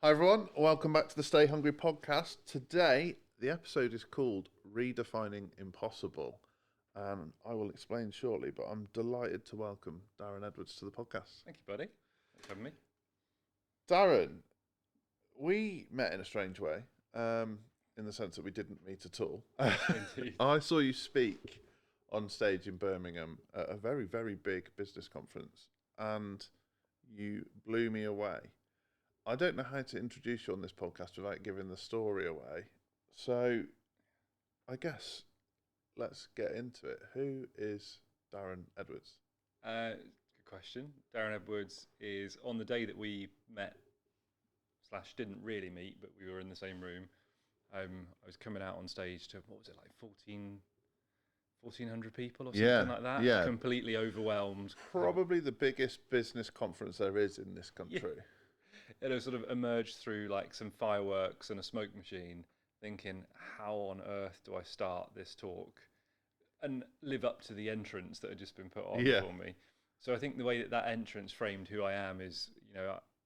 Hi everyone, welcome back to the Stay Hungry podcast. Today, the episode is called Redefining Impossible, and I will explain shortly, but I'm delighted to welcome Darren Edwards to the podcast. Thank you, buddy. Thanks for having me. Darren, we met in a strange way, in the sense that we didn't meet at all. Indeed. I saw you speak on stage in Birmingham at a very, very big business conference, and you blew me away. I don't know how to introduce you on this podcast without giving the story away. So I guess let's get into it. Who is Darren Edwards? Good question. Darren Edwards is, on the day that we met / didn't really meet, but we were in the same room. I was coming out on stage to, what was it, like 1,400 people or something like that? Yeah. Completely overwhelmed. Probably the biggest business conference there is in this country. Yeah. It was sort of emerged through like some fireworks and a smoke machine, thinking, how on earth do I start this talk and live up to the entrance that had just been put on for me? So I think the way that entrance framed who I am is,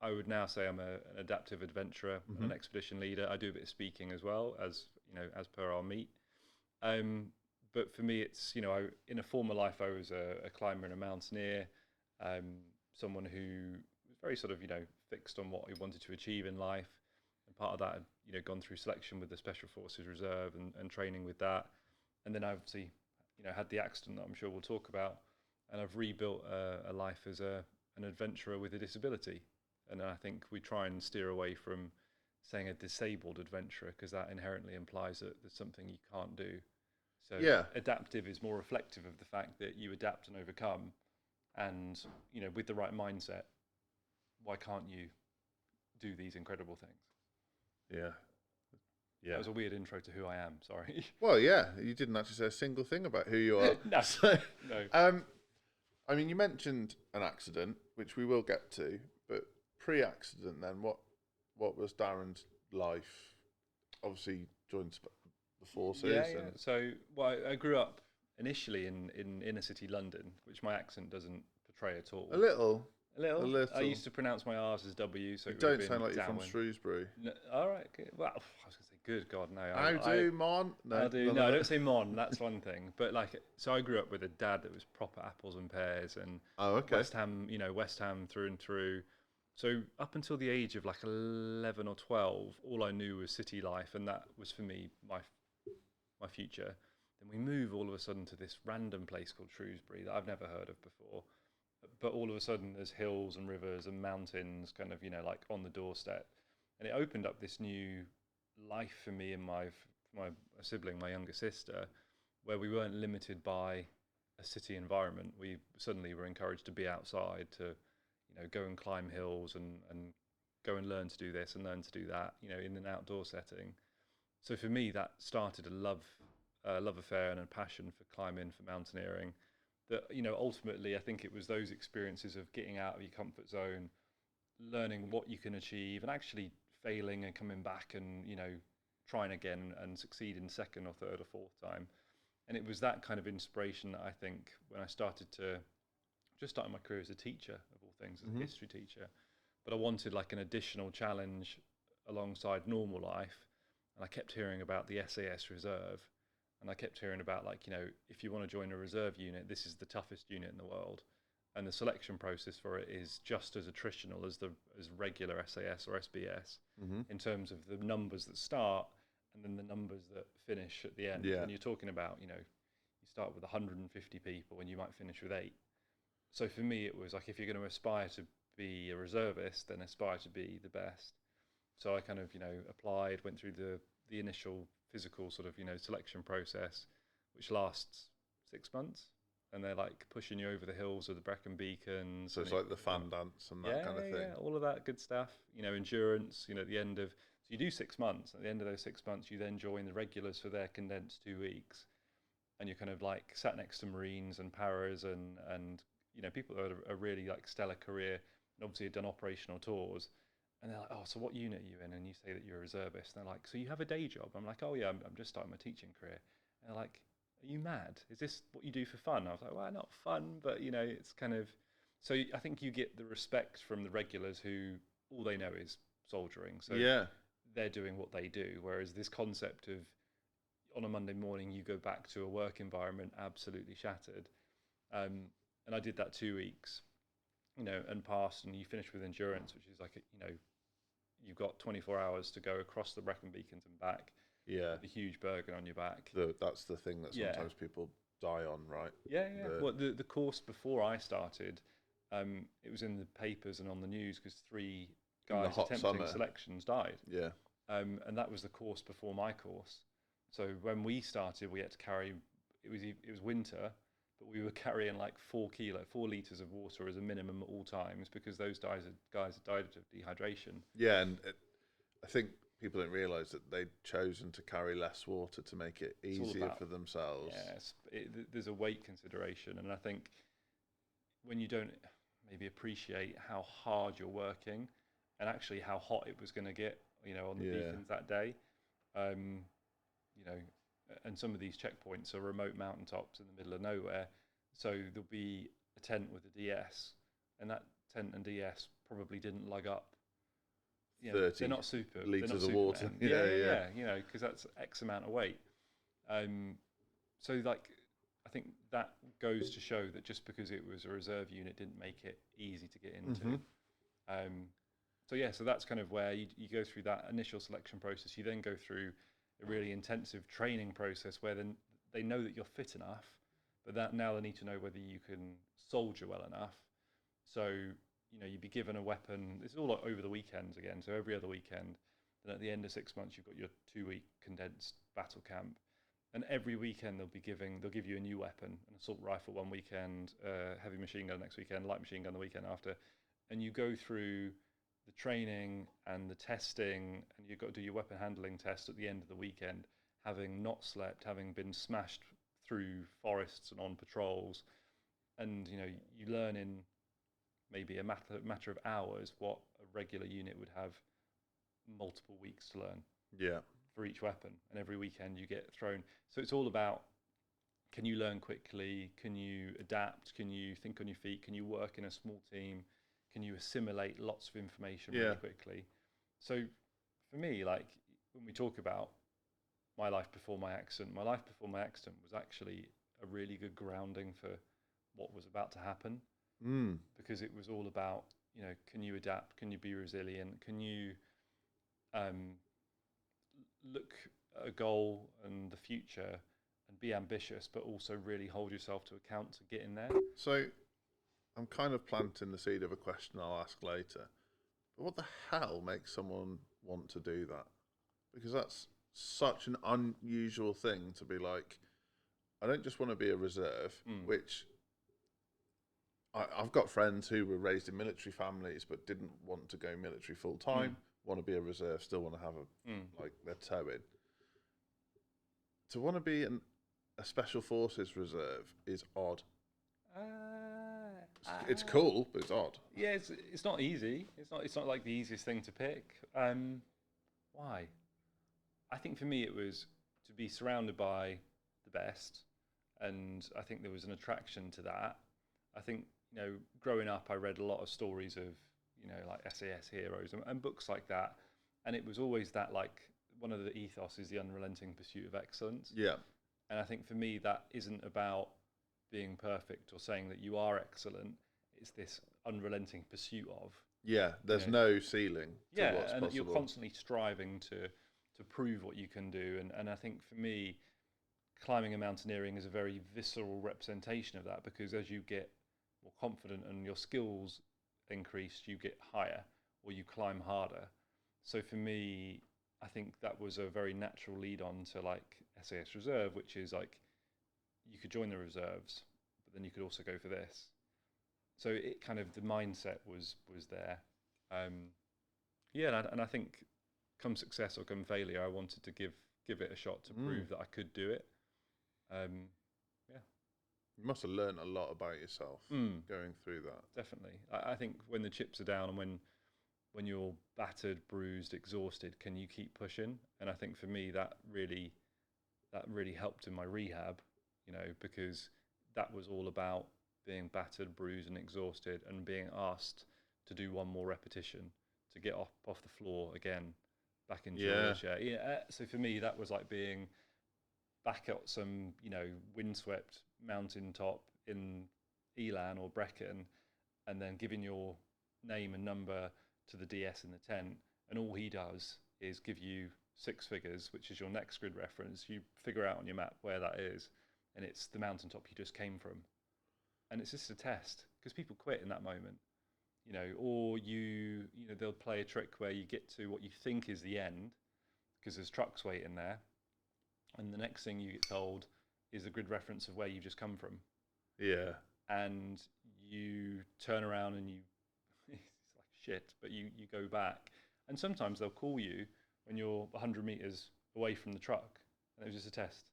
I would now say I'm an adaptive adventurer, an expedition leader. I do a bit of speaking as well, as as per our meet. But for me, it's, in a former life, I was a climber and a mountaineer, someone who was very sort of, fixed on what he wanted to achieve in life. And part of that, gone through selection with the Special Forces Reserve and training with that. And then I obviously, had the accident that I'm sure we'll talk about. And I've rebuilt a life as an adventurer with a disability. And I think we try and steer away from saying a disabled adventurer, because that inherently implies that there's something you can't do. So adaptive is more reflective of the fact that you adapt and overcome. And, with the right mindset, why can't you do these incredible things? Yeah. That was a weird intro to who I am, sorry. Well, yeah, you didn't actually say a single thing about who you are. No. No. I mean, you mentioned an accident, which we will get to, but pre-accident then, what was Darren's life? Obviously joined the forces. Yeah. So, I grew up initially in inner city London, which my accent doesn't portray at all. A little. I used to pronounce my R's as W, so you don't sound like you're from Shrewsbury. No, all right. Good. Well, I was going to say, good God, no. Mon? No, I don't say Mon. That's one thing. But so I grew up with a dad that was proper apples and pears, and West Ham through and through. So up until the age of 11 or 12, all I knew was city life, and that was for me my future. Then we move all of a sudden to this random place called Shrewsbury that I've never heard of before. But all of a sudden there's hills and rivers and mountains kind of, on the doorstep. And it opened up this new life for me and my sibling, my younger sister, where we weren't limited by a city environment. We suddenly were encouraged to be outside, to, go and climb hills and go and learn to do this and learn to do that, in an outdoor setting. So for me, that started a love affair and a passion for climbing, for mountaineering. That, ultimately, I think it was those experiences of getting out of your comfort zone, learning what you can achieve, and actually failing and coming back and, trying again and succeeding second or third or fourth time. And it was that kind of inspiration that I think when I started my career as a teacher, of all things, as a history teacher, but I wanted an additional challenge alongside normal life. And I kept hearing about the SAS Reserve. And I kept hearing about if you want to join a reserve unit, this is the toughest unit in the world. And the selection process for it is just as attritional as regular SAS or SBS in terms of the numbers that start and then the numbers that finish at the end. Yeah. And you're talking about, you start with 150 people and you might finish with 8. So for me, it was if you're going to aspire to be a reservist, then aspire to be the best. So I kind of, applied, went through the initial physical sort of, selection process, which lasts 6 months. And they're pushing you over the hills of the Brecon Beacons. So it's the fan dance and that kind of thing. Yeah, all of that good stuff. Endurance, at the end of, so you do 6 months. At the end of those 6 months, you then join the regulars for their condensed 2 weeks. And you're kind of sat next to Marines and paras and people who have a really stellar career and obviously have done operational tours. And they're like, oh, so what unit are you in? And you say that you're a reservist. And they're like, so you have a day job? I'm like, oh yeah, I'm just starting my teaching career. And they're like, are you mad? Is this what you do for fun? I was like, well, not fun, but it's kind of, so I think you get the respect from the regulars who all they know is soldiering. So yeah, they're doing what they do. Whereas this concept of on a Monday morning, you go back to a work environment absolutely shattered. And I did that 2 weeks, and passed, and you finish with endurance, which is like, you've got 24 hours to go across the Brecon Beacons and back. yeah. With a huge burden on your back. That's the thing that sometimes people die on, right? Yeah. Well, the course before I started, it was in the papers and on the news because 3 guys attempting selections died. Yeah. And that was the course before my course. So when we started, we had to carry. It was winter, but we were carrying like 4 liters of water as a minimum at all times because those guys had died of dehydration. Yeah, and I think people don't realise that they'd chosen to carry less water to make it easier for themselves. Yes, there's a weight consideration, and I think when you don't maybe appreciate how hard you're working and actually how hot it was going to get, on the beacons that day, and some of these checkpoints are remote mountaintops in the middle of nowhere, so there'll be a tent with a DS, and that tent and DS probably didn't lug up. They're not super litres of water. Yeah, because that's X amount of weight. So like, I think that goes to show that just because it was a reserve unit didn't make it easy to get into. So that's kind of where you go through that initial selection process. You then go through a really intensive training process where then they know that you're fit enough, but that now they need to know whether you can soldier well enough. So you'd be given a weapon. It's all over the weekends again. So every other weekend. Then at the end of 6 months, you've got your 2-week condensed battle camp. And every weekend they'll give you a new weapon: an assault rifle one weekend, heavy machine gun next weekend, light machine gun the weekend after. And you go through the training and the testing, and you've got to do your weapon handling test at the end of the weekend, having not slept, having been smashed through forests and on patrols. And you learn in maybe a matter of hours what a regular unit would have multiple weeks to learn. Yeah. For each weapon, and every weekend you get thrown. So it's all about, can you learn quickly? Can you adapt? Can you think on your feet? Can you work in a small team? Can you assimilate lots of information really quickly? So for me, like when we talk about my life before my accident was actually a really good grounding for what was about to happen. Because it was all about, can you adapt? Can you be resilient? Can you look at a goal and the future and be ambitious, but also really hold yourself to account to get in there? So I'm kind of planting the seed of a question I'll ask later. But what the hell makes someone want to do that? Because that's such an unusual thing to be like, I don't just want to be a reserve, which I've got friends who were raised in military families but didn't want to go military full time, want to be a reserve, still want to have like their toe in. To want to be a special forces reserve is odd. It's cool, but it's odd. Yeah, it's not easy. It's not like the easiest thing to pick. Why? I think for me it was to be surrounded by the best, and I think there was an attraction to that. I think growing up, I read a lot of stories of like SAS heroes and books like that, and it was always that, like, one of the ethos is the unrelenting pursuit of excellence. Yeah. And I think for me that isn't about being perfect or saying that you are excellent. It's this unrelenting pursuit of. Yeah, there's no ceiling to what's and possible. You're constantly striving to prove what you can do. And I think for me, climbing and mountaineering is a very visceral representation of that, because as you get more confident and your skills increase, you get higher or you climb harder. So for me, I think that was a very natural lead on to like SAS Reserve, which is like you could join the reserves, but then you could also go for this. So it kind of, the mindset was there. And I think come success or come failure, I wanted to give it a shot to prove that I could do it. You must have learned a lot about yourself going through that. Definitely. I think when the chips are down and when you're battered, bruised, exhausted, can you keep pushing? And I think for me that really helped in my rehab, because that was all about being battered, bruised and exhausted and being asked to do one more repetition to get off the floor again, back into your wheelchair. Yeah. So for me, that was like being back at some, windswept mountain top in Elan or Brecon, and then giving your name and number to the DS in the tent, and all he does is give you 6 figures, which is your next grid reference. You figure out on your map where that is, and it's the mountaintop you just came from. And it's just a test, because people quit in that moment, or they'll play a trick where you get to what you think is the end, because there's trucks waiting there, and the next thing you get told is the grid reference of where you just come from. Yeah. And you turn around and it's like shit, but you go back. And sometimes they'll call you when you're 100 meters away from the truck, and it was just a test.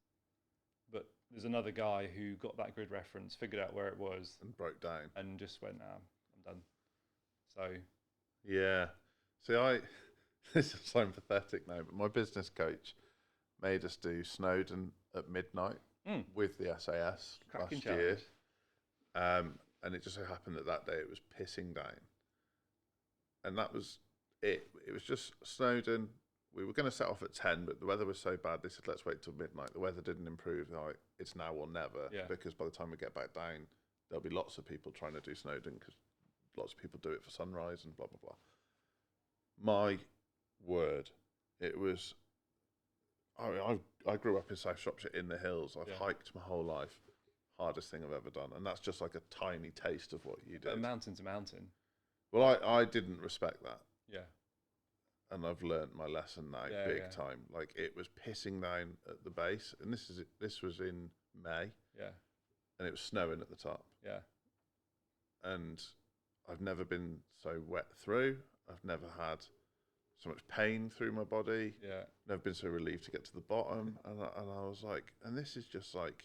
But there's another guy who got that grid reference, figured out where it was, and broke down, and just went, "Nah, I'm done." So, yeah. See, this is so pathetic now, but my business coach made us do Snowdon at midnight with the SAS last year. And it just so happened that day it was pissing down, and that was it. It was just Snowdon. We were going to set off at 10, but the weather was so bad, they said, let's wait till midnight. The weather didn't improve. Like, it's now or never, because by the time we get back down, there'll be lots of people trying to do Snowdon, because lots of people do it for sunrise and blah, blah, blah. My word, it was... I grew up in South Shropshire in the hills. I've hiked my whole life. Hardest thing I've ever done. And that's just like a tiny taste of what you did. But a mountain's a mountain. Well, I didn't respect that. Yeah. And I've learnt my lesson now, big time. Like, it was pissing down at the base, and this was in May. Yeah. And it was snowing at the top. Yeah. And I've never been so wet through. I've never had so much pain through my body. Yeah. Never been so relieved to get to the bottom. And I was like, and this is just like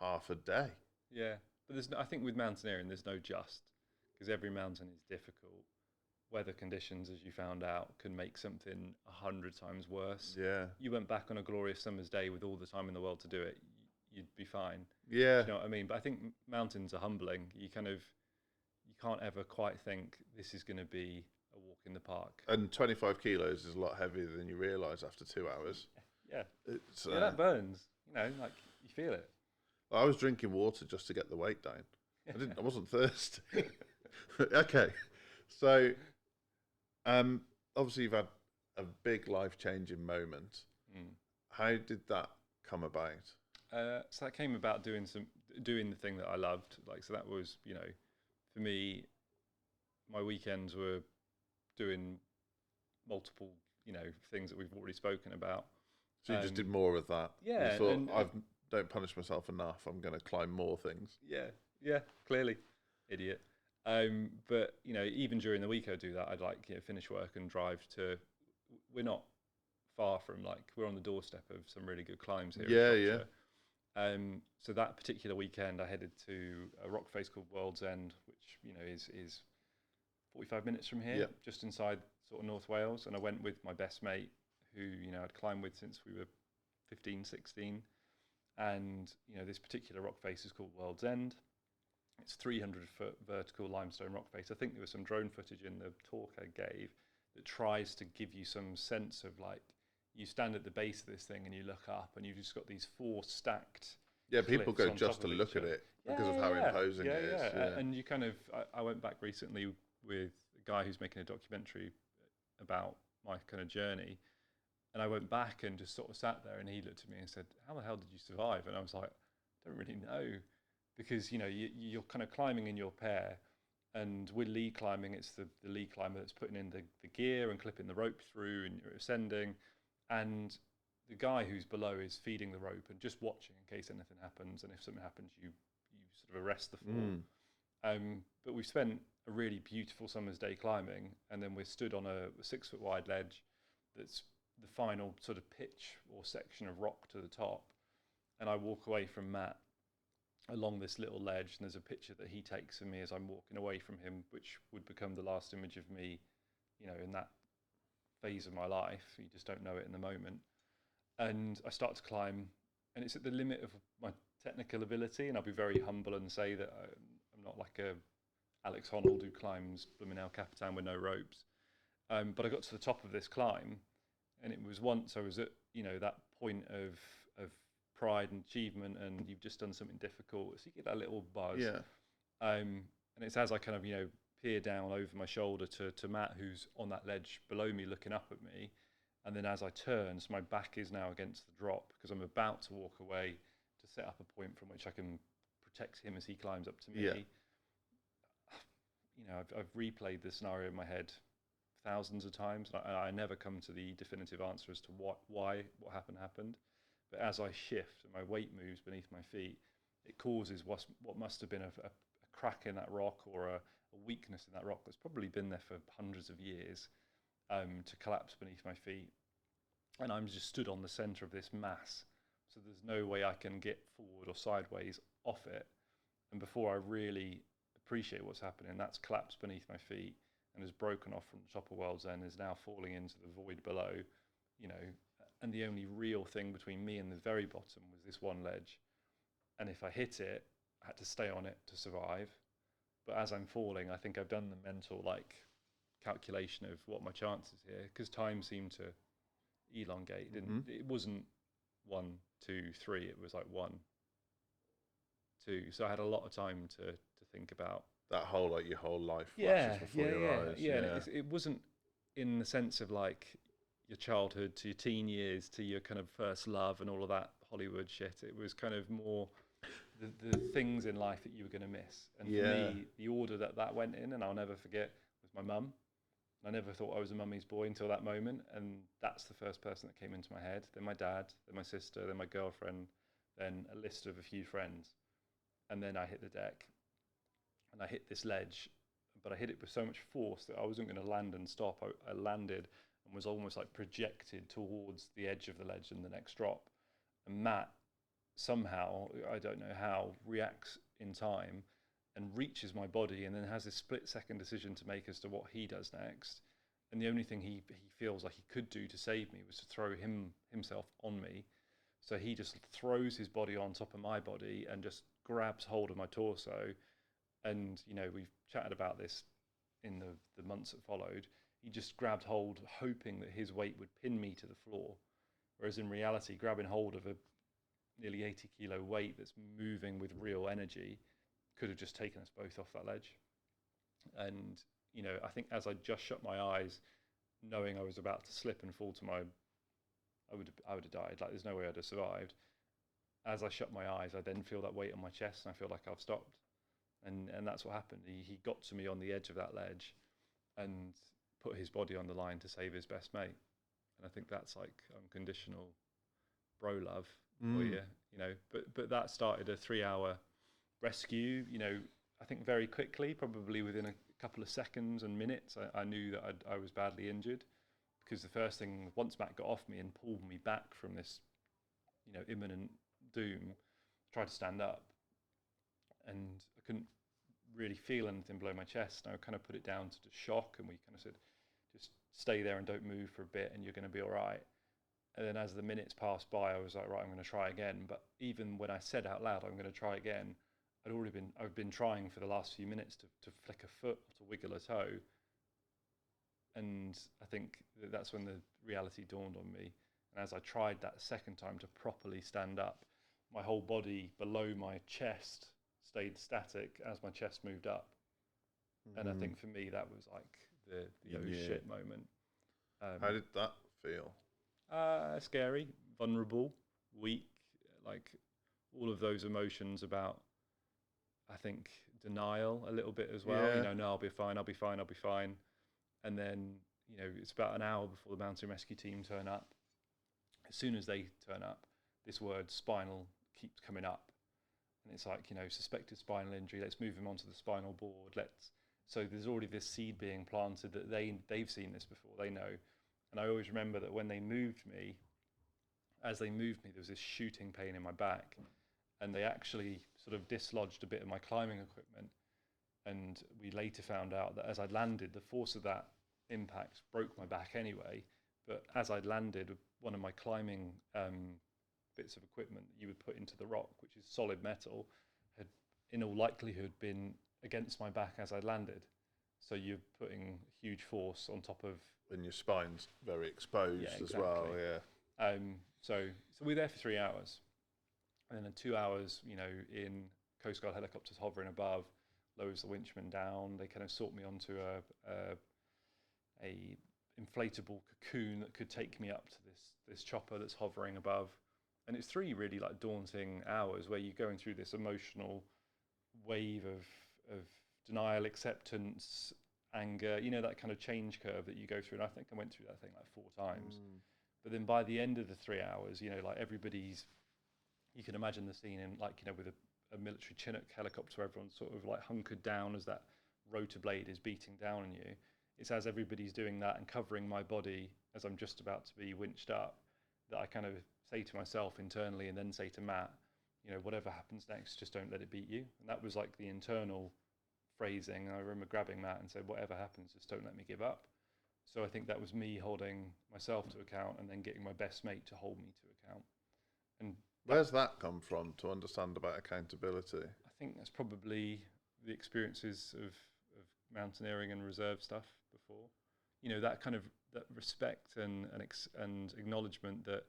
half a day. Yeah. But I think with mountaineering, there's no just, because every mountain is difficult. Weather conditions, as you found out, can make something 100 times worse. Yeah. You went back on a glorious summer's day with all the time in the world to do it, you'd be fine. Yeah. You know what I mean? But I think mountains are humbling. You can't ever quite think this is going to be a walk in the park. And 25 kilos is a lot heavier than you realise after 2 hours. Yeah. That burns. Like, you feel it. I was drinking water just to get the weight down. I wasn't thirsty. Okay. So, obviously you've had a big life-changing moment. How did that come about? So that came about doing the thing that I loved. Like, so that was, for me, my weekends were doing multiple, things that we've already spoken about. So you just did more of that. Yeah. You thought, don't punish myself enough. I'm going to climb more things. Yeah, clearly. Idiot. But, even during the week I do that. I'd finish work and drive to, we're not far from, we're on the doorstep of some really good climbs here. Yeah. So that particular weekend I headed to a rock face called World's End, which, is 45 minutes from here, just inside sort of North Wales. And I went with my best mate who, I'd climbed with since we were 15, 16. And, this particular rock face is called World's End. It's 300-foot vertical limestone rock face. I think there was some drone footage in the talk I gave that tries to give you some sense of, you stand at the base of this thing and you look up and you've just got these 4 stacked. Yeah, people go just to look at it because of how imposing it is. Yeah. And you I went back recently with a guy who's making a documentary about my kind of journey. And I went back and just sort of sat there, and he looked at me and said, "How the hell did you survive?" And I was like, "I don't really know." Because, you're kind of climbing in your pair, and with lead climbing, it's the lead climber that's putting in the gear and clipping the rope through, and you're ascending. And the guy who's below is feeding the rope and just watching in case anything happens. And if something happens, you sort of arrest the fall. But we've spent a really beautiful summer's day climbing, and then we're stood on a 6-foot wide ledge that's the final sort of pitch or section of rock to the top. And I walk away from Matt along this little ledge, and there's a picture that he takes of me as I'm walking away from him, which would become the last image of me, in that phase of my life. You just don't know it in the moment. And I start to climb, and it's at the limit of my technical ability, and I'll be very humble and say that I'm not like a Alex Honnold who climbs blooming El Capitan with no ropes. But I got to the top of this climb, and it was once I was at, that point of pride and achievement, and you've just done something difficult, so you get that little buzz. Yeah. And it's as I kind of, peer down over my shoulder to Matt, who's on that ledge below me looking up at me. And then as I turn, so my back is now against the drop because I'm about to walk away to set up a point from which I can protect him as he climbs up to me. Yeah. I've replayed this scenario in my head thousands of times. I never come to the definitive answer as to what happened. But as I shift and my weight moves beneath my feet, it causes what must have been a crack in that rock, or a weakness in that rock that's probably been there for hundreds of years, to collapse beneath my feet. And I'm just stood on the center of this mass. So there's no way I can get forward or sideways off it. And before I really appreciate what's happening, that's collapsed beneath my feet and has broken off from the top of World's End, is now falling into the void below, and the only real thing between me and the very bottom was this one ledge. And if I hit it, I had to stay on it to survive. But as I'm falling, I think I've done the mental calculation of what my chances here, because time seemed to elongate. It wasn't 1, 2, 3. It was like 1, 2. So I had a lot of time to think about that whole your whole life flashes before your eyes. Yeah. And it wasn't in the sense of your childhood to your teen years to your kind of first love and all of that Hollywood shit. It was kind of more the things in life that you were going to miss. And for me, the order that went in, and I'll never forget, was my mum. I never thought I was a mummy's boy until that moment, and that's the first person that came into my head. Then my dad, then my sister, then my girlfriend, then a list of a few friends. And then I hit the deck, and I hit this ledge, but I hit it with so much force that I wasn't going to land and stop. I landed and was almost projected towards the edge of the ledge in the next drop. And Matt somehow, I don't know how, reacts in time and reaches my body, and then has this split-second decision to make as to what he does next. And the only thing he feels like he could do to save me was to throw himself on me. So he just throws his body on top of my body and just grabs hold of my torso. And, we've chatted about this in the months that followed. He just grabbed hold, hoping that his weight would pin me to the floor. Whereas in reality, grabbing hold of a nearly 80-kilo weight that's moving with real energy could have just taken us both off that ledge. And, I think as I just shut my eyes, knowing I was about to slip and fall to I would have died. There's no way I'd have survived. As I shut my eyes, I then feel that weight on my chest, and I feel like I've stopped. And that's what happened. He got to me on the edge of that ledge and put his body on the line to save his best mate. And I think that's unconditional bro love for you, But that started a 3-hour rescue. I think very quickly, probably within a couple of seconds and minutes, I knew that I was badly injured, because the first thing, once Matt got off me and pulled me back from this, imminent doom, I tried to stand up, and I couldn't really feel anything below my chest. And I kind of put it down to just shock, and we kind of said, just stay there and don't move for a bit, and you're going to be all right. And then as the minutes passed by, I was like, right, I'm going to try again. But even when I said out loud, I'm going to try again, I've been trying for the last few minutes to flick a foot or to wiggle a toe. And I think that's when the reality dawned on me. And as I tried that second time to properly stand up, my whole body below my chest stayed static as my chest moved up. And I think for me, that was the shit moment. How did that feel? Scary, vulnerable, weak, all of those emotions about, I think, denial a little bit as well. No, I'll be fine. And then, it's about an hour before the mountain rescue team turn up. As soon as they turn up, this word spinal keeps coming up. And it's suspected spinal injury. Let's move him onto the spinal board. So there's already this seed being planted that they've seen this before. They know. And I always remember that when they moved me, there was this shooting pain in my back. And they actually sort of dislodged a bit of my climbing equipment. And we later found out that as I landed, the force of that impact broke my back anyway. But as I landed, one of my climbing bits of equipment that you would put into the rock, which is solid metal, had in all likelihood been against my back as I landed. So you're putting huge force on top of, and your spine's very exposed as well. Yeah. So we're there for 3 hours, and then 2 hours, in Coast Guard helicopters hovering above, lowers the winchman down. They kind of sort me onto a inflatable cocoon that could take me up to this chopper that's hovering above. And it's 3 really like daunting hours where you're going through this emotional wave of denial, acceptance, anger, that kind of change curve that you go through. And I think I went through that thing like 4 times. But then by the end of the 3 hours, like you can imagine the scene in like, with a military Chinook helicopter, everyone's sort of like hunkered down as that rotor blade is beating down on you. It's as everybody's doing that and covering my body as I'm just about to be winched up, that I kind of say to myself internally, and then say to Matt, whatever happens next, just don't let it beat you. And that was like the internal phrasing. I remember grabbing Matt and said, whatever happens, just don't let me give up. So I think that was me holding myself to account, and then getting my best mate to hold me to account. And where's that come from, to understand about accountability? I think that's probably the experiences of mountaineering and reserve stuff before. That kind of that respect and acknowledgement that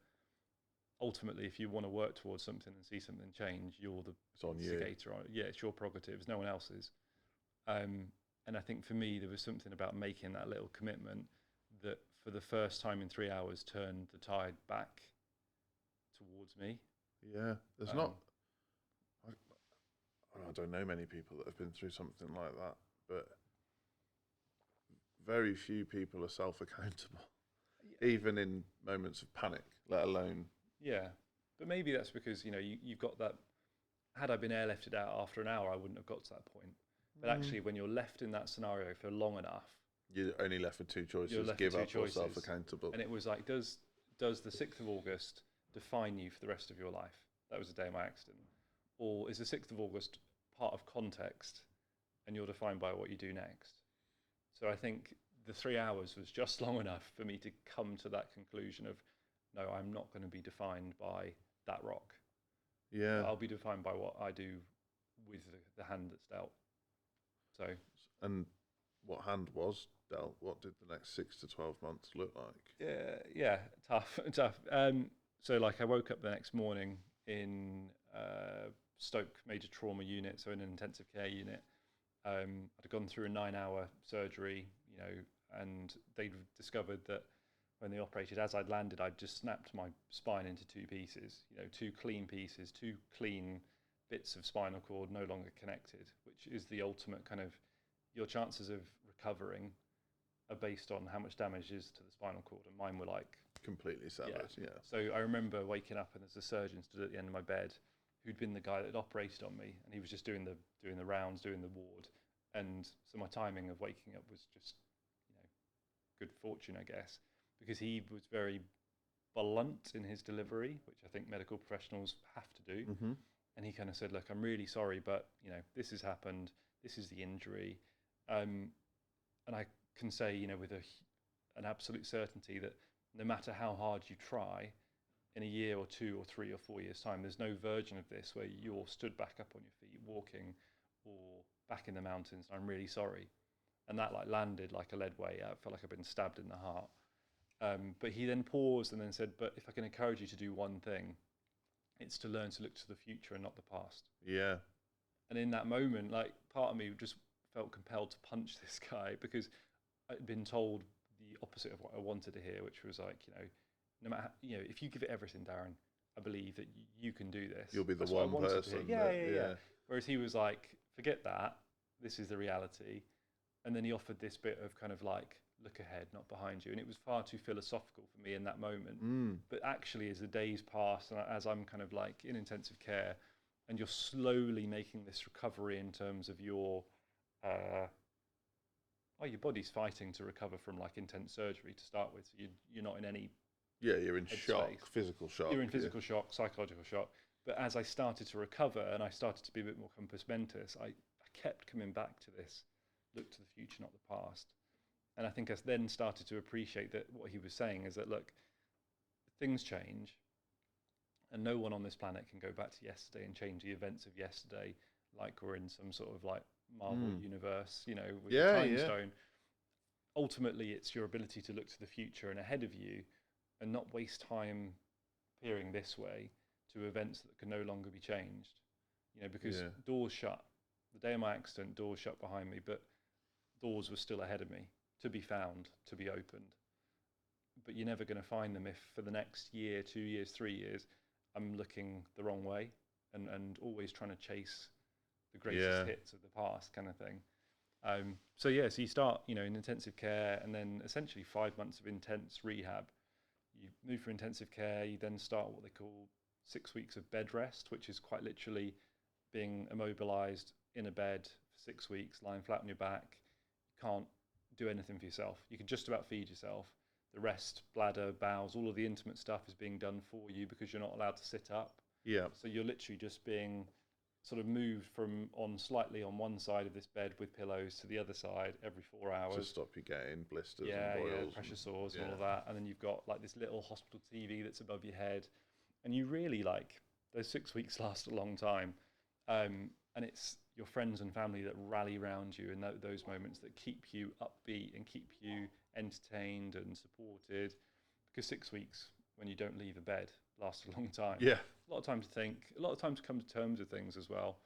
ultimately, if you want to work towards something and see something change, you're the instigator on it. Yeah, it's your prerogative. It's no one else's. And I think for me, there was something about making that little commitment that for the first time in 3 hours turned the tide back towards me. Yeah, there's not... I don't know many people that have been through something like that, but very few people are self-accountable, even in moments of panic, let alone... Yeah, but maybe that's because, you've got that... Had I been airlifted out after an hour, I wouldn't have got to that point. But actually, when you're left in that scenario for long enough... You're only left with 2 choices, give up or self-accountable. And it was like, does the 6th of August define you for the rest of your life? That was the day of my accident. Or is the 6th of August part of context, and you're defined by what you do next? So I think the 3 hours was just long enough for me to come to that conclusion of, no, I'm not going to be defined by that rock. Yeah. I'll be defined by what I do with the hand that's dealt. So. And what hand was dealt? What did the next 6 to 12 months look like? Yeah, tough. So like I woke up the next morning in Stoke Major Trauma Unit, so in an intensive care unit. I'd gone through a 9-hour surgery, and they'd discovered that when they operated, as I'd landed, I'd just snapped my spine into 2 pieces, 2 clean pieces, 2 clean bits of spinal cord no longer connected, which is the ultimate kind of, your chances of recovering are based on how much damage is to the spinal cord, and mine were like completely severed. Yeah. So I remember waking up and there's a surgeon stood at the end of my bed who'd been the guy that had operated on me, and he was just doing the rounds, doing the ward, and so my timing of waking up was just good fortune, I guess, because he was very blunt in his delivery, which I think medical professionals have to do. Mm-hmm. And he kind of said, look, I'm really sorry, but this has happened, this is the injury, and I can say with an absolute certainty that no matter how hard you try, in a year or 2 or 3 or 4 years time, there's no version of this where you're stood back up on your feet walking or back in the mountains. I'm really sorry. And that landed like a lead weight. I felt like I'd been stabbed in the heart. But he then paused and then said, but if I can encourage you to do one thing, it's to learn to look to the future and not the past. Yeah. And in that moment, part of me just felt compelled to punch this guy, because I'd been told the opposite of what I wanted to hear, which was no matter, if you give it everything, Darren, I believe that you can do this. You'll be the one person. Yeah. Whereas he was like, forget that. This is the reality. And then he offered this bit of kind of look ahead, not behind you. And it was far too philosophical for me in that moment. But actually, as the days pass, and as I'm kind of in intensive care, and you're slowly making this recovery in terms of your body's fighting to recover from intense surgery to start with. So you're not in any... Yeah, you're in shock, physical shock. You're in physical shock, psychological shock. But as I started to recover and I started to be a bit more compass mentis, I kept coming back to this, look to the future, not the past. And I think I then started to appreciate that what he was saying is that, look, things change, and no one on this planet can go back to yesterday and change the events of yesterday like we're in some sort of Marvel universe, you know, with the time stone. Ultimately, it's your ability to look to the future and ahead of you and not waste time peering this way to events that can no longer be changed. You know, because doors shut. The day of my accident, doors shut behind me, but doors were still ahead of me to be found, to be opened. But you're never going to find them if for the next year, 2 years, 3 years, I'm looking the wrong way and always trying to chase the greatest hits of the past kind of thing. So you start, you know, in intensive care, and then essentially 5 months of intense rehab. You move from intensive care, you then start what they call 6 weeks of bed rest, which is quite literally being immobilized in a bed for 6 weeks, lying flat on your back. You can't do anything for yourself. You can just about feed yourself. The rest, bladder, bowels, all of the intimate stuff is being done for you because you're not allowed to sit up. Yeah. So you're literally just being sort of moved from slightly on one side of this bed with pillows to the other side every 4 hours. To stop you getting blisters and boils. Yeah, pressure sores and all of that. And then you've got like this little hospital TV that's above your head. And you really those 6 weeks last a long time. And it's your friends and family that rally around you in those moments that keep you upbeat and keep you entertained and supported. Because 6 weeks when you don't leave a bed lasts a long time. Yeah. A lot of time to think, a lot of time to come to terms with things as well.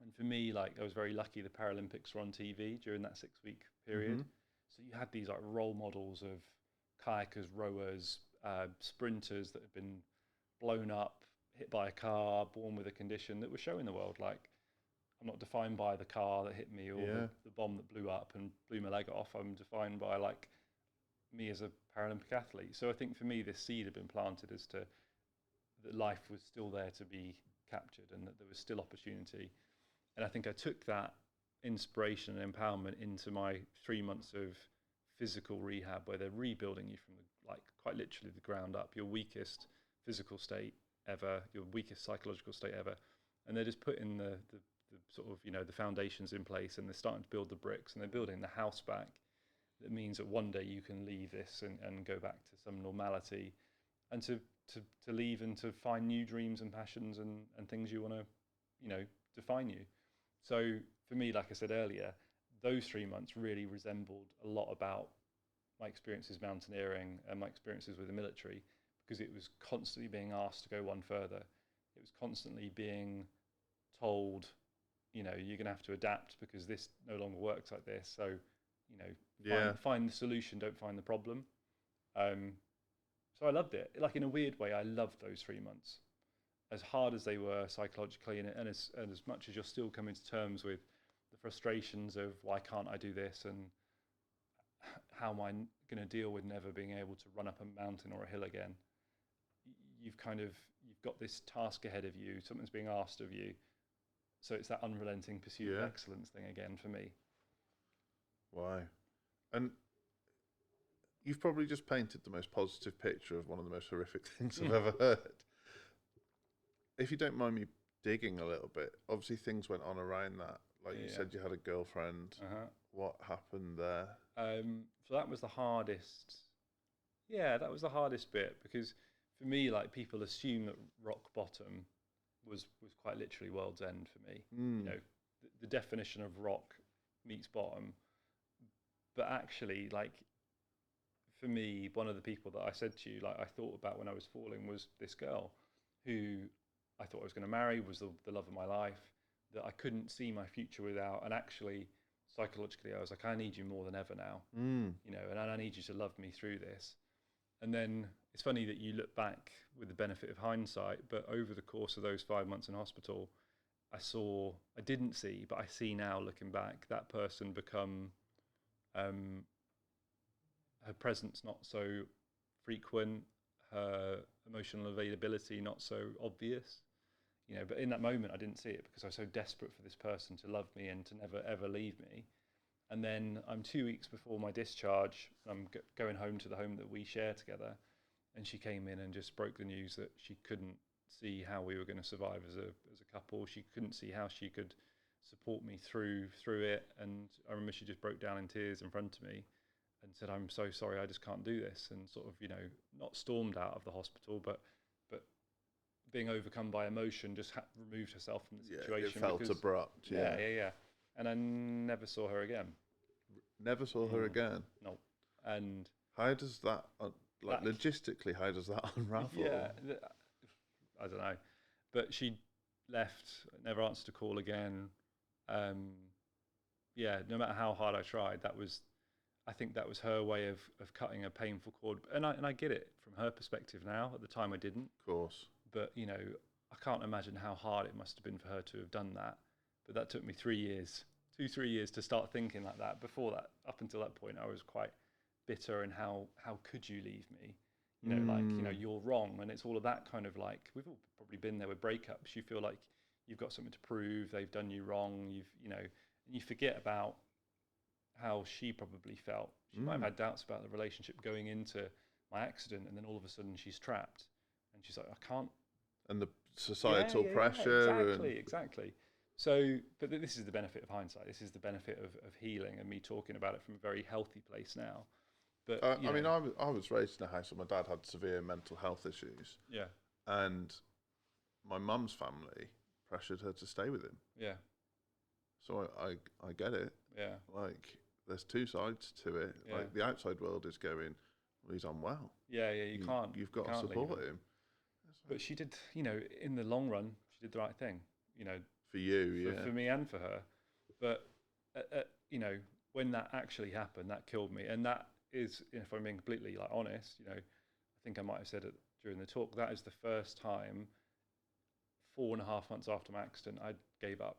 And for me, I was very lucky the Paralympics were on TV during that 6 week period. So you had these role models of kayakers, rowers, sprinters that had been blown up, hit by a car, born with a condition that was showing the world, I'm not defined by the car that hit me or the bomb that blew up and blew my leg off. I'm defined by me as a Paralympic athlete. So I think for me, this seed had been planted as to that life was still there to be captured and that there was still opportunity. And I think I took that inspiration and empowerment into my 3 months of physical rehab, where they're rebuilding you from quite literally the ground up, your weakest physical state ever, your weakest psychological state ever. And they're just putting the sort of, the foundations in place, and they're starting to build the bricks, and they're building the house back. That means that one day you can leave this and go back to some normality, and to leave and to find new dreams and passions and things you want to, define you. So for me, like I said earlier, those 3 months really resembled a lot about my experiences mountaineering and my experiences with the military, because it was constantly being asked to go one further. It was constantly being told, you're going to have to adapt because this no longer works like this. So, find the solution, don't find the problem. So I loved it. In a weird way, I loved those 3 months. As hard as they were psychologically, and as much as you're still coming to terms with the frustrations of why can't I do this, and how am I going to deal with never being able to run up a mountain or a hill again, you've got this task ahead of you, something's being asked of you. So it's that unrelenting pursuit of excellence thing again for me. Wow. And you've probably just painted the most positive picture of one of the most horrific things I've ever heard. If you don't mind me digging a little bit, obviously things went on around that. You said you had a girlfriend. What happened there? So that was the hardest. Yeah, that was the hardest bit, because for me, people assume that rock bottom was quite literally world's end for me. The definition of rock meets bottom. But actually, for me, one of the people that I said to you, I thought about when I was falling, was this girl who I thought I was going to marry, was the love of my life, that I couldn't see my future without. And actually, psychologically, I was like, I need you more than ever now, and I need you to love me through this. And then it's funny that you look back with the benefit of hindsight, but over the course of those 5 months in hospital, I didn't see, but I see now looking back, that person become, her presence not so frequent, her emotional availability not so obvious, but in that moment I didn't see it because I was so desperate for this person to love me and to never ever leave me. And then I'm 2 weeks before my discharge, I'm going home to the home that we share together, and she came in and just broke the news that she couldn't see how we were going to survive as a couple. She couldn't see how she could support me through it. And I remember she just broke down in tears in front of me and said, "I'm so sorry, I just can't do this," and sort of, not stormed out of the hospital, but being overcome by emotion, just removed herself from the situation. It felt abrupt. Yeah. and I never saw her again. Never saw her again? No. And how does that, logistically, how does that unravel? Yeah, I don't know. But she left, never answered a call again. Yeah, no matter how hard I tried, I think that was her way of cutting a painful cord. And I get it from her perspective now. At the time I didn't. Of course. But, you know, I can't imagine how hard it must have been for her to have done that. But that took me 3 years, 3 years to start thinking like that. Before that, up until that point, I was quite bitter and how could you leave me? You know, like, you know, you're wrong. And it's all of that kind of like, we've all probably been there with breakups. You feel like you've got something to prove, they've done you wrong, you know, and you forget about how she probably felt. She might have had doubts about the relationship going into my accident, and then all of a sudden she's trapped. And she's like, I can't. And the societal pressure. Exactly. So, but this is the benefit of hindsight. This is the benefit of healing and me talking about it from a very healthy place now. But I mean, I was raised in a house where my dad had severe mental health issues. Yeah. And my mum's family pressured her to stay with him. Yeah. So I get it. Yeah. Like, there's two sides to it. Yeah. Like, the outside world is going, well, he's unwell. Yeah, you can't. You've got to support him. But she did, you know, in the long run, she did the right thing, you know. For you, for me and for her. But, you know, when that actually happened, that killed me. And that is, if I'm being completely like honest, you know, I think I might have said it during the talk, that is the first time 4.5 months after my accident, I gave up.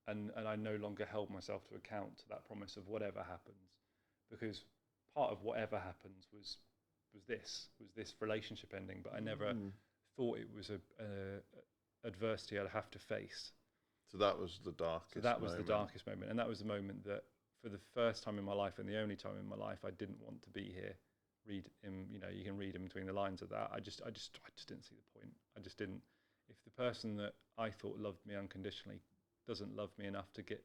And I no longer held myself to account to that promise of whatever happens. Because part of whatever happens was this relationship ending, but I never thought it was a adversity I'd have to face. So that was the darkest moment. The darkest moment. And that was the moment that for the first time in my life and the only time in my life, I didn't want to be here. Read him, you know, you can read in between the lines of that. I just didn't see the point. I just didn't. If the person that I thought loved me unconditionally doesn't love me enough to get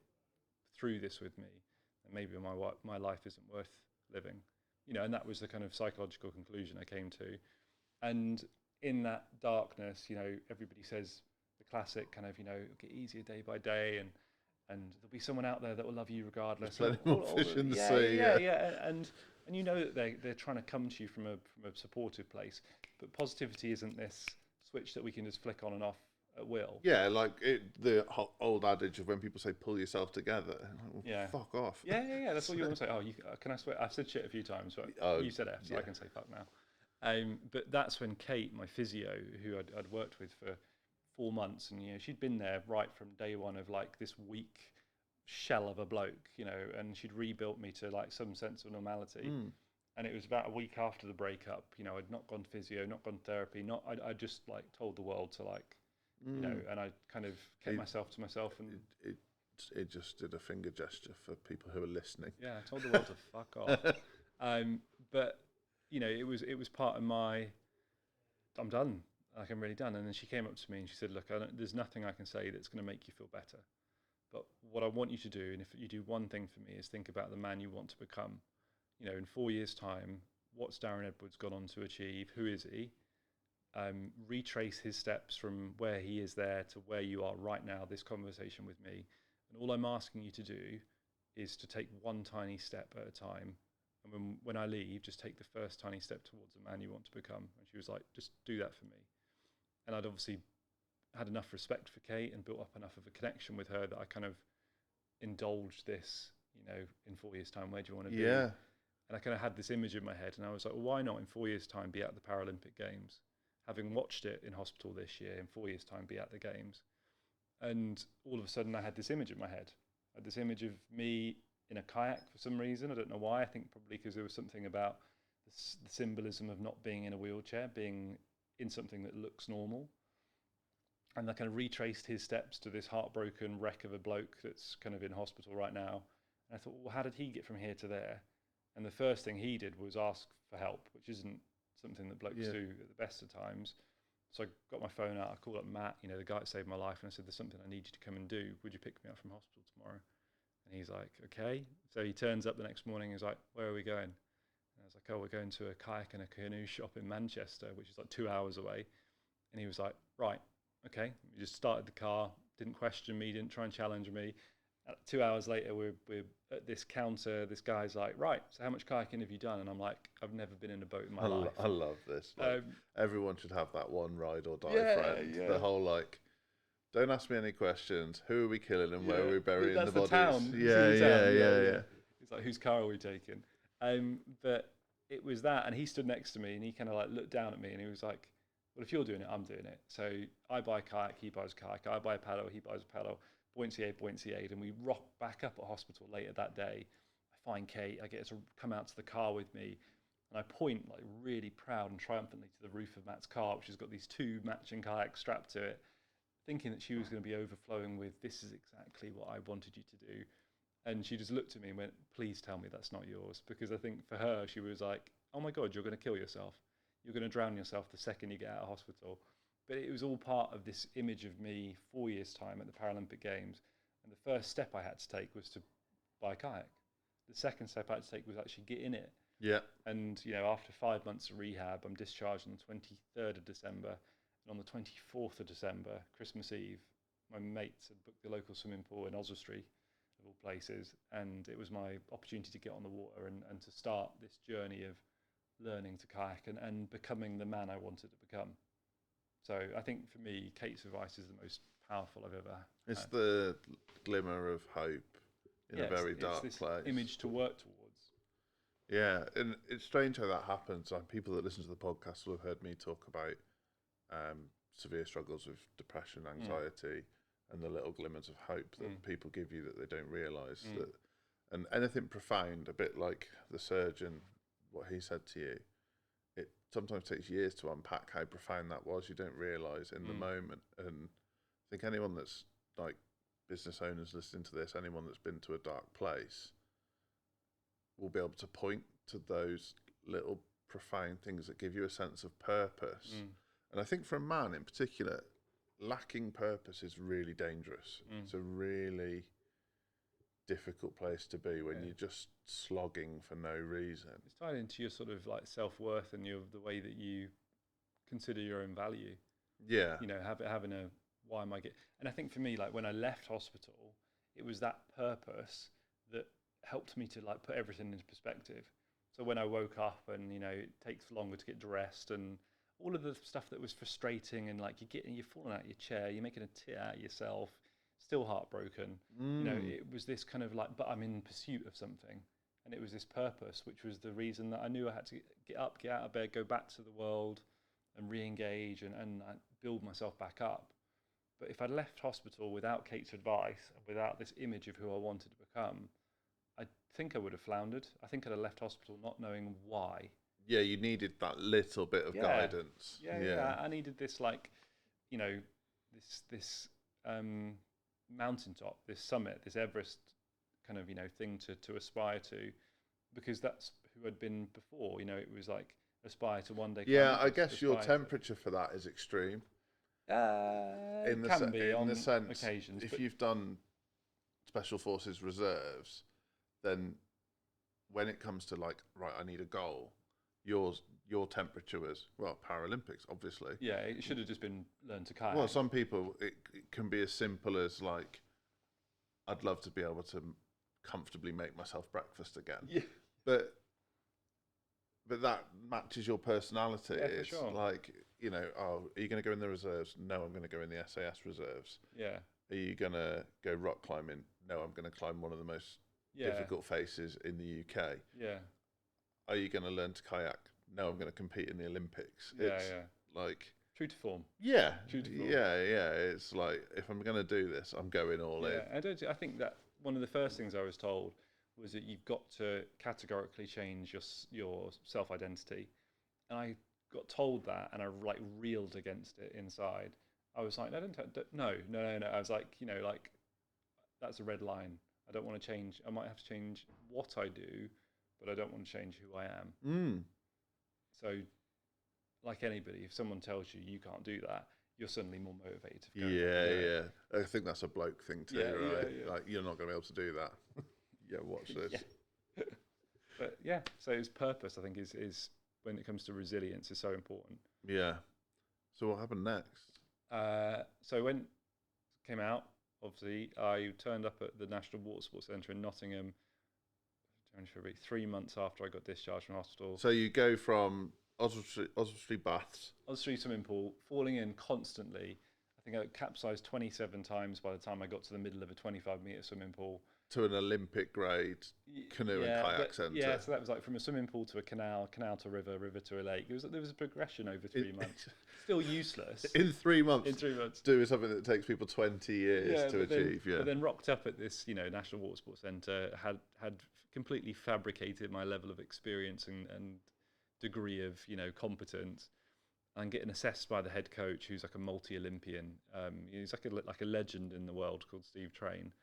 through this with me, then maybe my life isn't worth living. You know, and that was the kind of psychological conclusion I came to. And in that darkness, you know, everybody says the classic kind of, you know, get easier day by day, and there'll be someone out there that will love you regardless. There's plenty more fish in the sea. Yeah. And you know that they're trying to come to you from a supportive place. But positivity isn't this switch that we can just flick on and off at will. Yeah, like the old adage of when people say pull yourself together. Like, well, fuck off. Yeah. That's what you want to say. Oh, can I swear? I've said shit a few times, but you said F, so I can say fuck now. But that's when Kate, my physio, who I'd worked with for 4 months, and you know, she'd been there right from day one of like this weak shell of a bloke, you know, and she'd rebuilt me to like some sense of normality. And it was about a week after the breakup, you know, I'd not gone physio, not gone therapy, I just like told the world to like, you know, and I kind of kept myself to myself, and it just did a finger gesture for people who are listening. Yeah, I told the world to fuck off. But you know, it was part of my, I'm done. Like, I'm really done. And then she came up to me and she said, look, there's nothing I can say that's going to make you feel better. But what I want you to do, and if you do one thing for me, is think about the man you want to become. You know, in 4 years' time, what's Darren Edwards gone on to achieve? Who is he? Retrace his steps from where he is there to where you are right now, this conversation with me. And all I'm asking you to do is to take one tiny step at a time. And when I leave, just take the first tiny step towards the man you want to become. And she was like, just do that for me. And I'd obviously had enough respect for Kate and built up enough of a connection with her that I kind of indulged this, you know, in 4 years' time, where do you want to be? Yeah. And I kind of had this image in my head, and I was like, well, why not in 4 years' time be at the Paralympic Games? Having watched it in hospital this year, in 4 years' time be at the Games. And all of a sudden I had this image in my head. I had this image of me in a kayak for some reason. I don't know why. I think probably because there was something about the symbolism of not being in a wheelchair, being in something that looks normal. And I kind of retraced his steps to this heartbroken wreck of a bloke that's kind of in hospital right now. And I thought, well, how did he get from here to there? And the first thing he did was ask for help, which isn't something that blokes do at the best of times. So I got my phone out, I called up Matt, you know, the guy that saved my life, and I said, there's something I need you to come and do. Would you pick me up from hospital tomorrow? And he's like, okay. So he turns up the next morning, he's like, where are we going? And I was like, oh, we're going to a kayak and a canoe shop in Manchester, which is like 2 hours away. And he was like, right, okay. We just started the car, didn't question me, didn't try and challenge me. 2 hours later, we're at this counter. This guy's like, right, so how much kayaking have you done? And I'm like, I've never been in a boat in my life. I love this. Like, everyone should have that one ride or die friend. Yeah. The whole like, don't ask me any questions. Who are we killing and where are we burying the bodies? Town. Yeah. It's like, whose car are we taking? But it was that, and he stood next to me, and he kind of like looked down at me, and he was like, well, if you're doing it, I'm doing it. So I buy a kayak, he buys a kayak. I buy a paddle, he buys a paddle. Buoyancy aid, and we rock back up at hospital later that day. I find Kate, I get her to come out to the car with me, and I point like really proud and triumphantly to the roof of Matt's car, which has got these 2 matching kayaks strapped to it, thinking that she was going to be overflowing with, this is exactly what I wanted you to do. And she just looked at me and went, please tell me that's not yours. Because I think for her, she was like, oh my God, you're going to kill yourself. You're going to drown yourself the second you get out of hospital. But it was all part of this image of me 4 years' time at the Paralympic Games. And the first step I had to take was to buy a kayak. The second step I had to take was actually get in it. Yeah. And, you know, after 5 months of rehab, I'm discharged on the 23rd of December. And on the 24th of December, Christmas Eve, my mates had booked the local swimming pool in Oswestry, of all places. And it was my opportunity to get on the water and to start this journey of learning to kayak and becoming the man I wanted to become. So I think for me, Kate's advice is the most powerful I've ever had. It's the glimmer of hope in a very dark place. Image to work towards. Yeah, and it's strange how that happens. People that listen to the podcast will have heard me talk about severe struggles with depression, anxiety, and the little glimmers of hope that people give you that they don't realise. That, and anything profound, a bit like the surgeon, what he said to you, it sometimes takes years to unpack how profound that was. You don't realise in the moment. And I think anyone that's like business owners listening to this, anyone that's been to a dark place will be able to point to those little profound things that give you a sense of purpose. And I think for a man in particular, lacking purpose is really dangerous. It's a really difficult place to be when you're just slogging for no reason. It's tied into your sort of like self-worth and the way that you consider your own value. Yeah. You know, having a, why am I getting... And I think for me, like when I left hospital, it was that purpose that helped me to like put everything into perspective. So when I woke up and, you know, it takes longer to get dressed and all of the stuff that was frustrating and like you're falling out of your chair, you're making a tit out of yourself, still heartbroken. You know, it was this kind of like, but I'm in pursuit of something. And it was this purpose, which was the reason that I knew I had to get up, get out of bed, go back to the world and re-engage and build myself back up. But if I'd left hospital without Kate's advice and without this image of who I wanted to become, I think I would have floundered. I think I'd have left hospital not knowing why. Yeah, you needed that little bit of guidance. Yeah. I needed this, like, you know, this mountaintop, this summit, this Everest kind of, you know, thing to aspire to, because that's who I'd been before. You know, it was like aspire to one day. Yeah, I guess your temperature for that is extreme. In the sense, occasions. If you've done Special Forces reserves, then when it comes to like, right, I need a goal, your temperature was, well, Paralympics, obviously. Yeah, it should have just been learn to kayak. Well, some people, it can be as simple as like, I'd love to be able to comfortably make myself breakfast again. Yeah. But that matches your personality. Yeah, it's for sure. like, you know, oh, are you going to go in the reserves? No, I'm going to go in the SAS reserves. Yeah. Are you going to go rock climbing? No, I'm going to climb one of the most difficult faces in the UK. Yeah. Are you going to learn to kayak? No, I'm going to compete in the Olympics. Yeah, it's like... True to form. Yeah. True to form. Yeah. It's like, if I'm going to do this, I'm going all in. I think that one of the first things I was told was that you've got to categorically change your self-identity. And I got told that, and I like reeled against it inside. I was like, no. I was like, you know, like, that's a red line. I don't want to change. I might have to change what I do, but I don't want to change who I am. So, like anybody, if someone tells you you can't do that, you're suddenly more motivated to go. Yeah. I think that's a bloke thing too, right? Yeah. Like, you're not going to be able to do that. Yeah, watch this. Yeah. But yeah, so his purpose, I think, is when it comes to resilience, is so important. Yeah. So what happened next? So came out, obviously, I turned up at the National Water Sports Centre in Nottingham 3 months after I got discharged from hospital. So you go from Oswestry Baths. Oswestry swimming pool, falling in constantly. I think I capsized 27 times by the time I got to the middle of a 25-metre swimming pool. To an Olympic grade canoe and kayak centre. Yeah, so that was like from a swimming pool to a canal to river to a lake. There was a progression over 3 months. Still useless. In 3 months. In 3 months. Doing something that takes people 20 years to achieve. But then rocked up at this, National Water Sports Centre, had completely fabricated my level of experience and degree of, competence. And getting assessed by the head coach, who's like a multi-Olympian. He's like a legend in the world called Steve Train.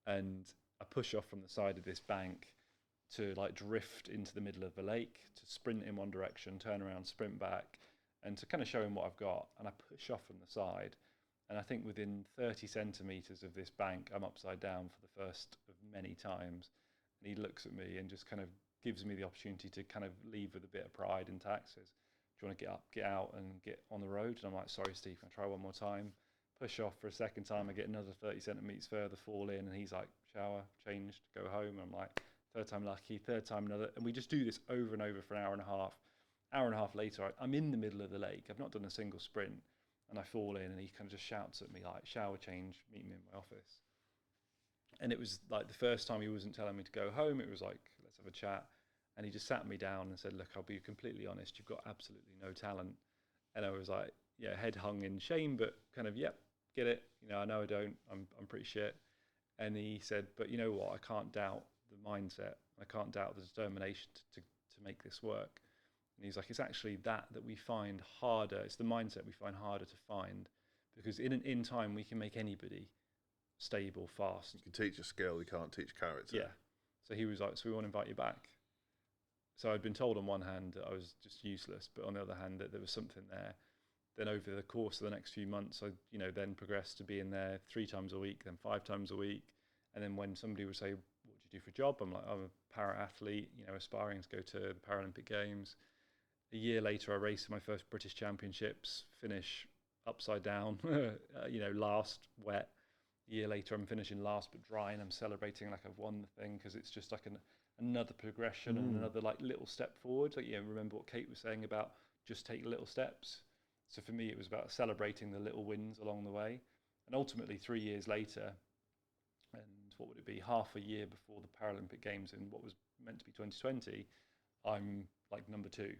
And I push off from the side of this bank to like drift into the middle of the lake, to sprint in one direction, turn around, sprint back, and to kind of show him what I've got. And I push off from the side. And I think within 30 centimetres of this bank, I'm upside down for the first of many times. And he looks at me and just kind of gives me the opportunity to kind of leave with a bit of pride intact. Says, do you want to get up, get out and get on the road? And I'm like, sorry, Steve, can I try one more time? Push off for a second time, I get another 30 centimetres further, fall in, and he's like, shower, changed, go home. And I'm like, third time lucky, third time another. And we just do this over and over for an hour and a half. Hour and a half later, I'm in the middle of the lake. I've not done a single sprint. And I fall in, and he kind of just shouts at me like, shower, change, meet me in my office. And it was like the first time he wasn't telling me to go home. It was like, let's have a chat. And he just sat me down and said, look, I'll be completely honest. You've got absolutely no talent. And I was like, yeah, head hung in shame, but kind of, yep. Get it? I know I don't. I'm pretty shit. And he said, but you know what? I can't doubt the mindset. I can't doubt the determination to make this work. And he's like, it's actually that we find harder. It's the mindset we find harder to find, because in time we can make anybody stable, fast. You can teach a skill, you can't teach character. Yeah. So he was like, so we want to invite you back. So I'd been told on one hand that I was just useless, but on the other hand that there was something there. Then over the course of the next few months, I then progressed to being there 3 times a week, then 5 times a week. And then when somebody would say, what do you do for a job? I'm like, I'm a para-athlete, aspiring to go to the Paralympic Games. A year later, I raced my first British Championships, finish upside down, last, wet. A year later, I'm finishing last but dry, and I'm celebrating like I've won the thing, because it's just like another progression and another like little step forward. Like, remember what Kate was saying about just take little steps. So for me, it was about celebrating the little wins along the way. And ultimately, 3 years later, and what would it be, half a year before the Paralympic Games in what was meant to be 2020, I'm like number 2.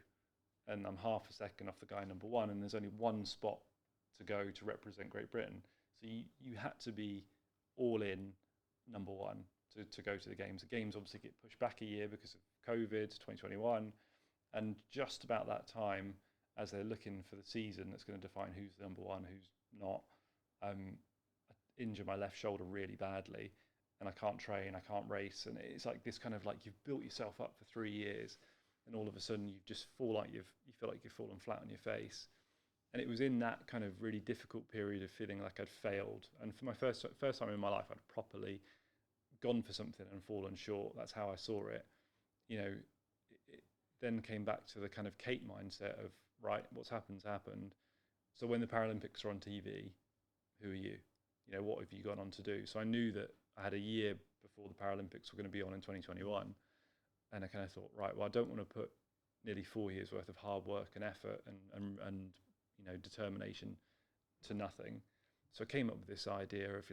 And I'm half a second off the guy number 1, and there's only one spot to go to represent Great Britain. So you had to be all in number 1 to go to the Games. The Games obviously get pushed back a year because of COVID, 2021. And just about that time, as they're looking for the season that's going to define who's number 1, who's not, I injure my left shoulder really badly, and I can't train, I can't race, and it's like this kind of like you've built yourself up for 3 years, and all of a sudden you just feel like you've fallen flat on your face. And it was in that kind of really difficult period of feeling like I'd failed, and for my first time in my life, I'd properly gone for something and fallen short. That's how I saw it. It then came back to the kind of Kate mindset of, right, what's happened's happened. So when the Paralympics are on TV, who are you? What have you gone on to do? So I knew that I had a year before the Paralympics were going to be on in 2021. And I kind of thought, right, well, I don't want to put nearly 4 years worth of hard work and effort and determination to nothing. So I came up with this idea of,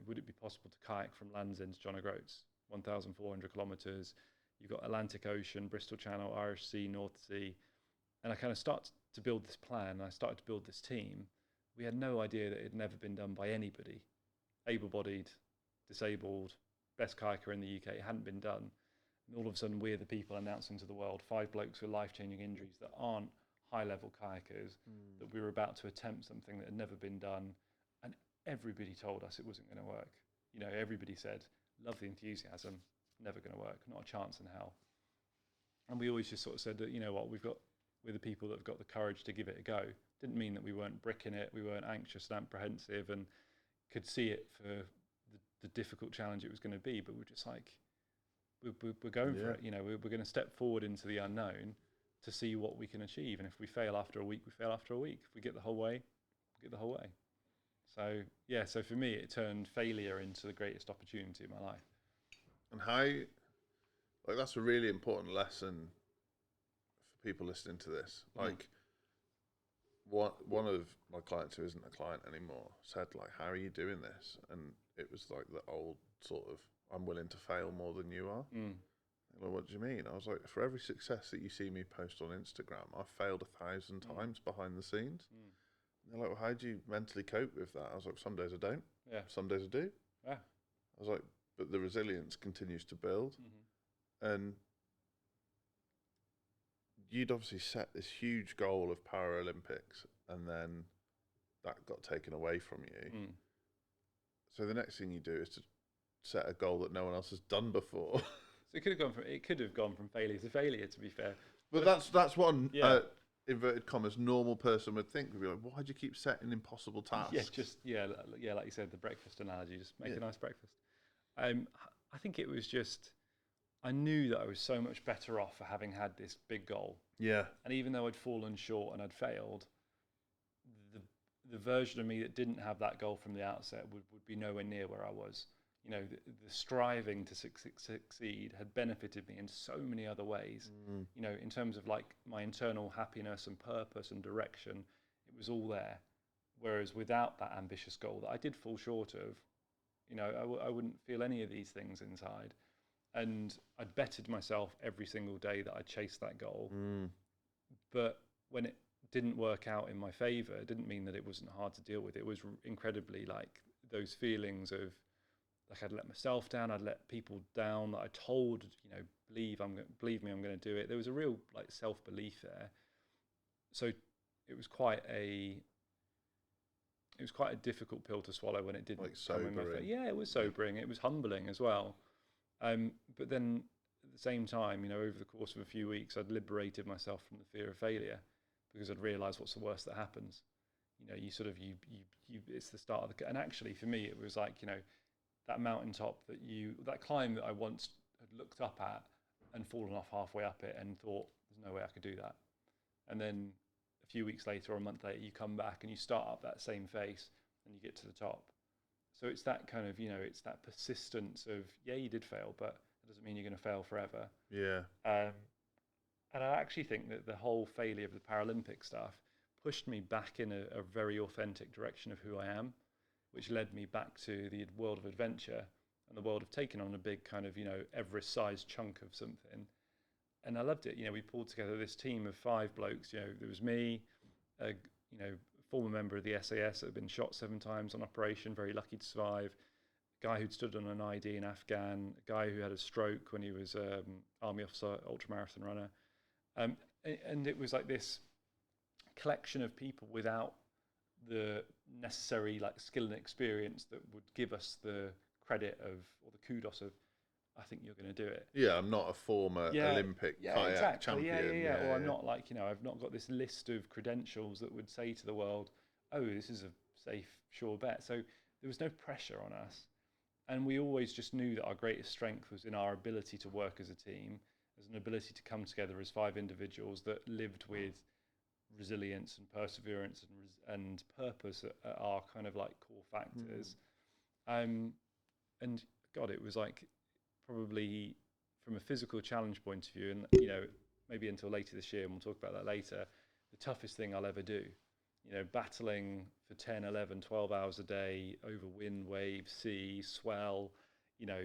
would it be possible to kayak from Land's End to John O'Groats, 1,400 kilometres. You've got Atlantic Ocean, Bristol Channel, Irish Sea, North Sea. And I kind of started to build this plan. I started to build this team. We had no idea that it had never been done by anybody. Able-bodied, disabled, best kayaker in the UK. It hadn't been done. And all of a sudden, we're the people announcing to the world 5 blokes with life-changing injuries that aren't high-level kayakers, that we were about to attempt something that had never been done. And everybody told us it wasn't going to work. Everybody said, love the enthusiasm, never going to work, not a chance in hell. And we always just sort of said that, we're the people that have got the courage to give it a go. Didn't mean that we weren't bricking it, we weren't anxious and apprehensive and could see it for the difficult challenge it was going to be, but we're just like, we're going for it. We're going to step forward into the unknown to see what we can achieve. And if we fail after a week, we fail after a week. If we get the whole way, we get the whole way. So so for me, it turned failure into the greatest opportunity in my life. And how, like, that's a really important lesson for people listening to this. Like, one of my clients who isn't a client anymore said, like, how are you doing this? And it was like the old sort of, I'm willing to fail more than you are. Like, what do you mean? I was like, for every success that you see me post on Instagram, I've failed 1,000 times behind the scenes. They're like, well, how do you mentally cope with that? I was like, some days I don't. Yeah. Some days I do. Yeah. I was like, but the resilience continues to build. And you'd obviously set this huge goal of Paralympics, and then that got taken away from you. So the next thing you do is to set a goal that no one else has done before. So it could have gone from failure to failure, to be fair. But that's what inverted commas normal person would think. Would be like, why do you keep setting impossible tasks? Like you said, the breakfast analogy, just make a nice breakfast. I think it was just, I knew that I was so much better off for having had this big goal. Yeah. And even though I'd fallen short and I'd failed, the version of me that didn't have that goal from the outset would be nowhere near where I was. You know, the striving to succeed had benefited me in so many other ways. You know, in terms of like my internal happiness and purpose and direction, it was all there. Whereas without that ambitious goal that I did fall short of, you know, I wouldn't feel any of these things inside. And I'd bettered myself every single day that I chased that goal. But when it didn't work out in my favor, it didn't mean that it wasn't hard to deal with. It was incredibly like those feelings of, like, I'd let myself down, I'd let people down, that I told, you know, believe me, I'm going to do it. There was a real like self-belief there. So it was quite a difficult pill to swallow when it didn't. Like sobering. Yeah, it was sobering. It was humbling as well. But then at the same time, you know, over the course of a few weeks, I'd liberated myself from the fear of failure, because I'd realised what's the worst that happens. You know, you it's the start of and actually for me, it was like, you know, that mountaintop that climb that I once had looked up at and fallen off halfway up it and thought, there's no way I could do that. And then a few weeks later or a month later, you come back and you start up that same face and you get to the top. So it's that kind of, you know, it's that persistence of, yeah, you did fail, but it doesn't mean you're going to fail forever. Yeah. And I actually think that the whole failure of the Paralympic stuff pushed me back in a very authentic direction of who I am, which led me back to the world of adventure and the world of taking on a big kind of, you know, Everest-sized chunk of something. And I loved it. You know, we pulled together this team of 5 blokes. You know, there was me, you know, former member of the SAS that had been shot 7 times on operation, very lucky to survive, a guy who'd stood on an ID in Afghan, a guy who had a stroke when he was army officer, ultramarathon runner. And it was like this collection of people without the necessary like skill and experience that would give us the credit of, or the kudos of, I think you're going to do it. Yeah, I'm not a former Olympic kayak champion. Yeah. Or I'm not like, you know, I've not got this list of credentials that would say to the world, oh, this is a safe, sure bet. So there was no pressure on us. And we always just knew that our greatest strength was in our ability to work as a team, as an ability to come together as 5 individuals that lived with resilience and perseverance and purpose are our kind of like core factors. And God, it was like probably from a physical challenge point of view, and you know, maybe until later this year, and we'll talk about that later, the toughest thing I'll ever do. You know, battling for 10, 11, 12 hours a day over wind, wave, sea, swell, you know,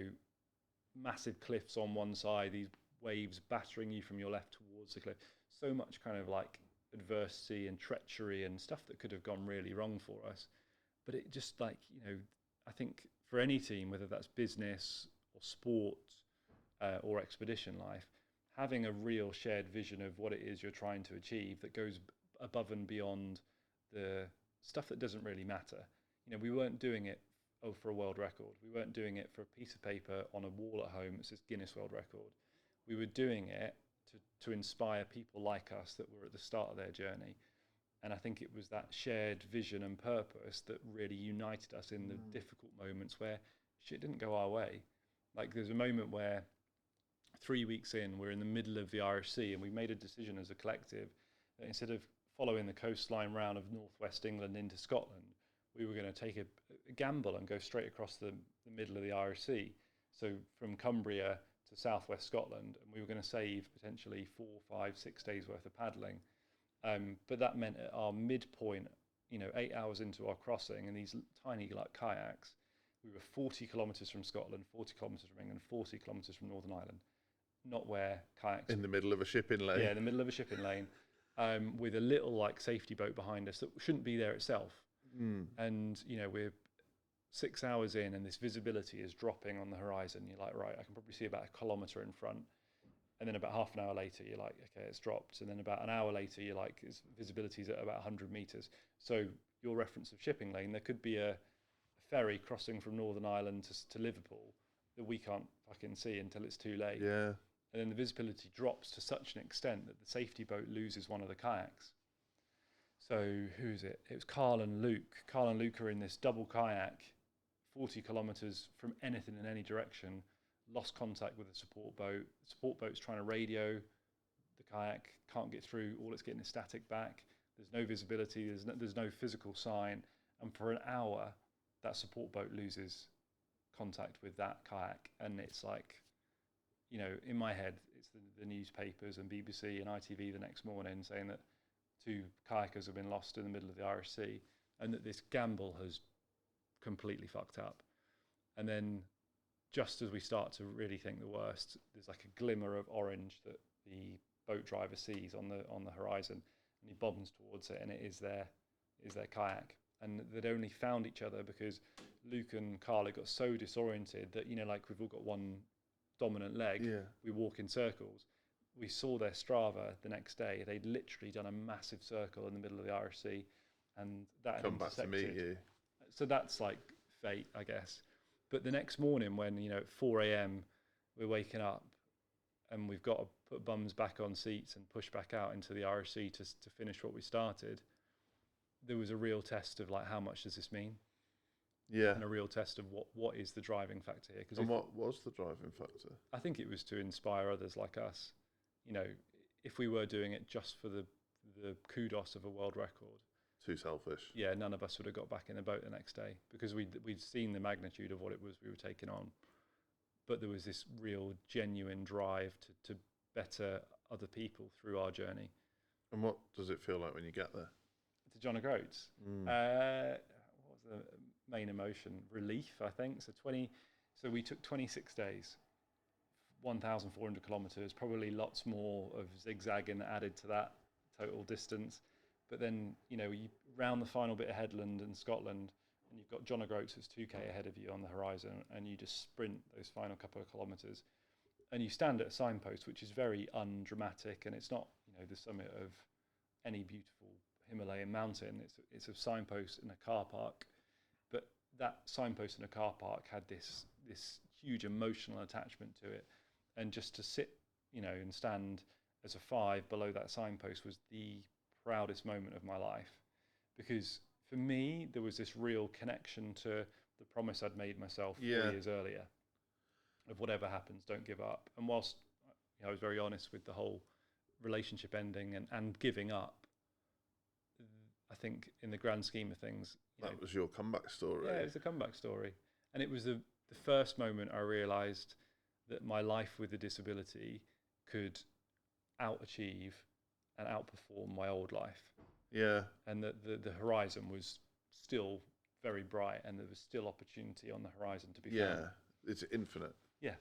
massive cliffs on one side, these waves battering you from your left towards the cliff. So much kind of like adversity and treachery and stuff that could have gone really wrong for us. But it just like, you know, I think for any team, whether that's business or sport or expedition life, having a real shared vision of what it is you're trying to achieve that goes above and beyond the stuff that doesn't really matter. You know, we weren't doing it for a world record. We weren't doing it for a piece of paper on a wall at home that says Guinness World Record. We were doing it to inspire people like us that were at the start of their journey. And I think it was that shared vision and purpose that really united us in the difficult moments where shit didn't go our way. Like there's a moment where 3 weeks in, we're in the middle of the Irish Sea, and we made a decision as a collective that instead of following the coastline round of northwest England into Scotland, we were going to take a gamble and go straight across the middle of the Irish Sea. So from Cumbria to southwest Scotland, and we were going to save potentially 4, 5, 6 days worth of paddling. But that meant at our midpoint, 8 hours into our crossing, and these tiny like kayaks, we were 40 kilometres from Scotland, 40 kilometres from England, 40 kilometres from Northern Ireland. Not where kayaks... In the middle of a shipping lane. Yeah, in the middle of a shipping lane, with a little like safety boat behind us that shouldn't be there itself. And, we're 6 hours in and this visibility is dropping on the horizon. You're like, right, I can probably see about a kilometre in front. And then about half an hour later, you're like, okay, it's dropped. And then about an hour later, you're like, its visibility is at about 100 metres. So your reference of shipping lane, there could be a ferry crossing from Northern Ireland to Liverpool that we can't fucking see until it's too late. Yeah. And then the visibility drops to such an extent that the safety boat loses one of the kayaks. So who's it? It was Carl and Luke. Carl and Luke are in this double kayak, 40 kilometres from anything in any direction, lost contact with the support boat. The support boat's trying to radio the kayak, can't get through, all it's getting is static back. There's no visibility, there's no physical sign. And for an hour, that support boat loses contact with that kayak. And it's like, in my head, it's the newspapers and BBC and ITV the next morning saying that 2 kayakers have been lost in the middle of the Irish Sea and that this gamble has completely fucked up. And then just as we start to really think the worst, there's like a glimmer of orange that the boat driver sees on the horizon, and he bombs towards it, and it is their kayak. And they'd only found each other because Luke and Carla got so disoriented that, like we've all got one dominant leg, we walk in circles. We saw their Strava the next day. They'd literally done a massive circle in the middle of the Irish Sea, and that come back to meet you. So that's like fate, I guess. But the next morning when, at 4 a.m. we're waking up and we've got to put bums back on seats and push back out into the Irish Sea to finish what we started, there was a real test of like, how much does this mean? Yeah. And a real test of what is the driving factor here. And what was the driving factor? I think it was to inspire others like us. If we were doing it just for the kudos of a world record. Too selfish. Yeah, none of us would have got back in the boat the next day because we'd seen the magnitude of what it was we were taking on. But there was this real genuine drive to better other people through our journey. And what does it feel like when you get there? To John O'Groats? What was the main emotion? Relief, I think. So we took 26 days, 1,400 kilometres, probably lots more of zigzagging added to that total distance. But then, you round the final bit of headland in Scotland, and you've got John O'Groats that's 2k ahead of you on the horizon, and you just sprint those final couple of kilometres. And you stand at a signpost, which is very undramatic, and it's not, the summit of any beautiful Himalayan mountain. It's a signpost in a car park. But that signpost in a car park had this huge emotional attachment to it. And just to sit, and stand as a 5 below that signpost was the proudest moment of my life, because for me there was this real connection to the promise I'd made myself 4 years earlier of whatever happens, don't give up. And whilst I was very honest with the whole relationship ending and giving up, I think in the grand scheme of things, that was your comeback story. Yeah, it was a comeback story. And it was the first moment I realised that my life with a disability could out-achieve and outperform my old life. Yeah. And that the horizon was still very bright and there was still opportunity on the horizon to be found. Yeah, it's infinite. Yeah.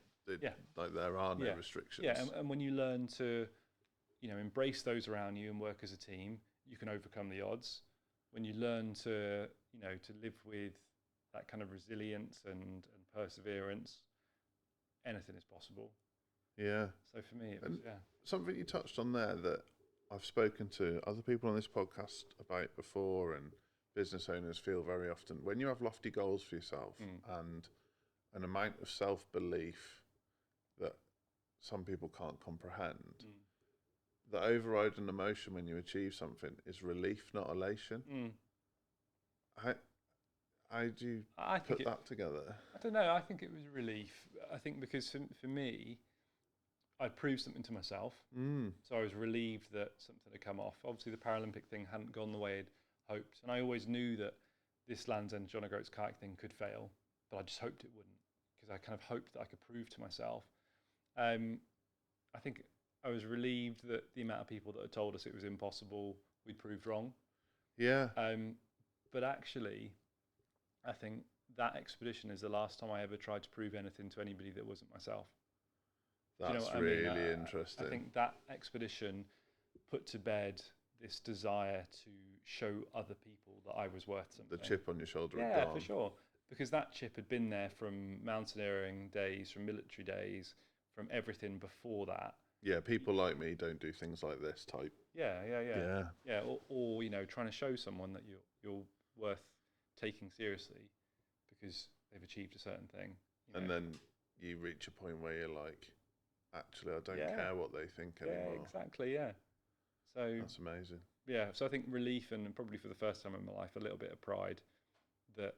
Like there are no restrictions. Yeah, and when you learn to, embrace those around you and work as a team, you can overcome the odds. When you learn to, to live with that kind of resilience and perseverance, anything is possible. Yeah. So for me, it was, something you touched on there that I've spoken to other people on this podcast about before, and business owners feel very often, when you have lofty goals for yourself and an amount of self-belief that some people can't comprehend, the overriding emotion when you achieve something is relief, not elation. How do you put that together? I don't know. I think it was relief. I think because for me, I'd proved something to myself. So I was relieved that something had come off. Obviously, the Paralympic thing hadn't gone the way I'd hoped. And I always knew that this Land's End John O'Groats kayak thing could fail, but I just hoped it wouldn't, because I kind of hoped that I could prove to myself. I think I was relieved that the amount of people that had told us it was impossible, we'd proved wrong. Yeah. But actually, I think that expedition is the last time I ever tried to prove anything to anybody that wasn't myself. That's really interesting. I think that expedition put to bed this desire to show other people that I was worth something. The chip on your shoulder had gone. gone. For sure. Because that chip had been there from mountaineering days, from military days, from everything before that. Yeah, people like me don't do things like this type. Yeah. Or trying to show someone that you're worth taking seriously because they've achieved a certain thing. And then you reach a point where you're like, actually, I don't care what they think anymore. Yeah, exactly. Yeah. So that's amazing. Yeah. So I think relief, and probably for the first time in my life, a little bit of pride that,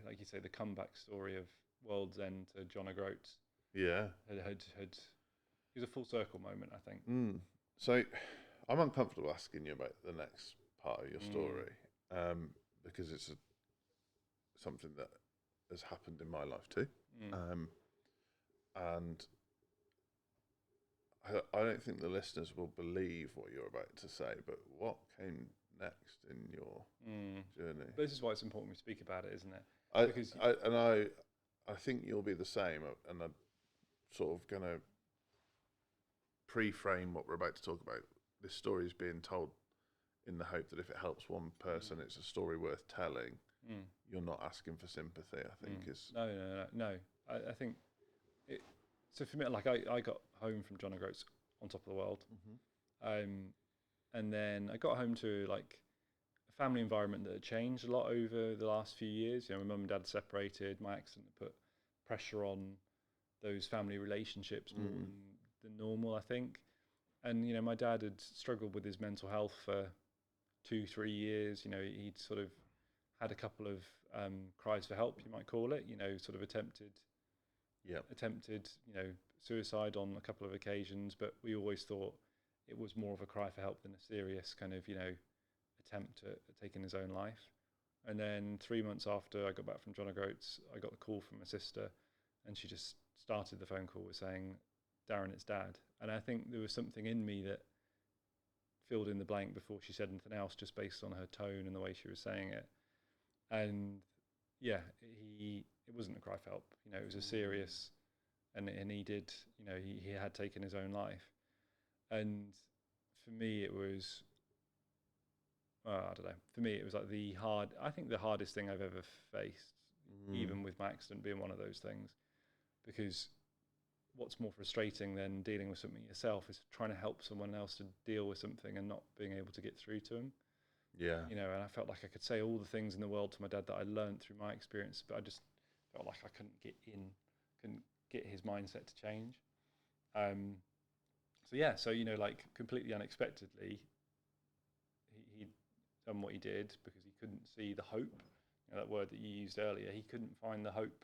like you say, the comeback story of World's End to John O'Groats. Yeah. Had it was a full circle moment, I think. So I'm uncomfortable asking you about the next part of your story because it's something that has happened in my life too. And I don't think the listeners will believe what you're about to say, but what came next in your journey? This is why it's important we speak about it, isn't it? I think you'll be the same, and I'm sort of going to pre-frame what we're about to talk about. This story is being told in the hope that if it helps one person, it's a story worth telling. You're not asking for sympathy, I think. No. I think it. So for me, like I got home from John O'Groats on top of the world, and then I got home to like a family environment that had changed a lot over the last few years. My mum and dad separated. My accident put pressure on those family relationships more than normal, I think. And my dad had struggled with his mental health for 2-3 years. He'd sort of had a couple of cries for help, you might call it. Sort of attempted, suicide on a couple of occasions. But we always thought it was more of a cry for help than a serious kind of, attempt at taking his own life. And then 3 months after I got back from John O'Groats, I got the call from my sister, and she just started the phone call with saying, "Darren, it's Dad." And I think there was something in me that filled in the blank before she said anything else, just based on her tone and the way she was saying it. And it wasn't a cry for help. It was a serious, and he did, he had taken his own life. And for me, it was, I don't know. For me, it was like the hardest thing I've ever faced, even with my accident being one of those things. Because what's more frustrating than dealing with something yourself is trying to help someone else to deal with something and not being able to get through to them. Yeah. And I felt like I could say all the things in the world to my dad that I learned through my experience, but I just felt like I couldn't get his mindset to change. So like completely unexpectedly, he'd done what he did because he couldn't see the hope. That word that you used earlier, he couldn't find the hope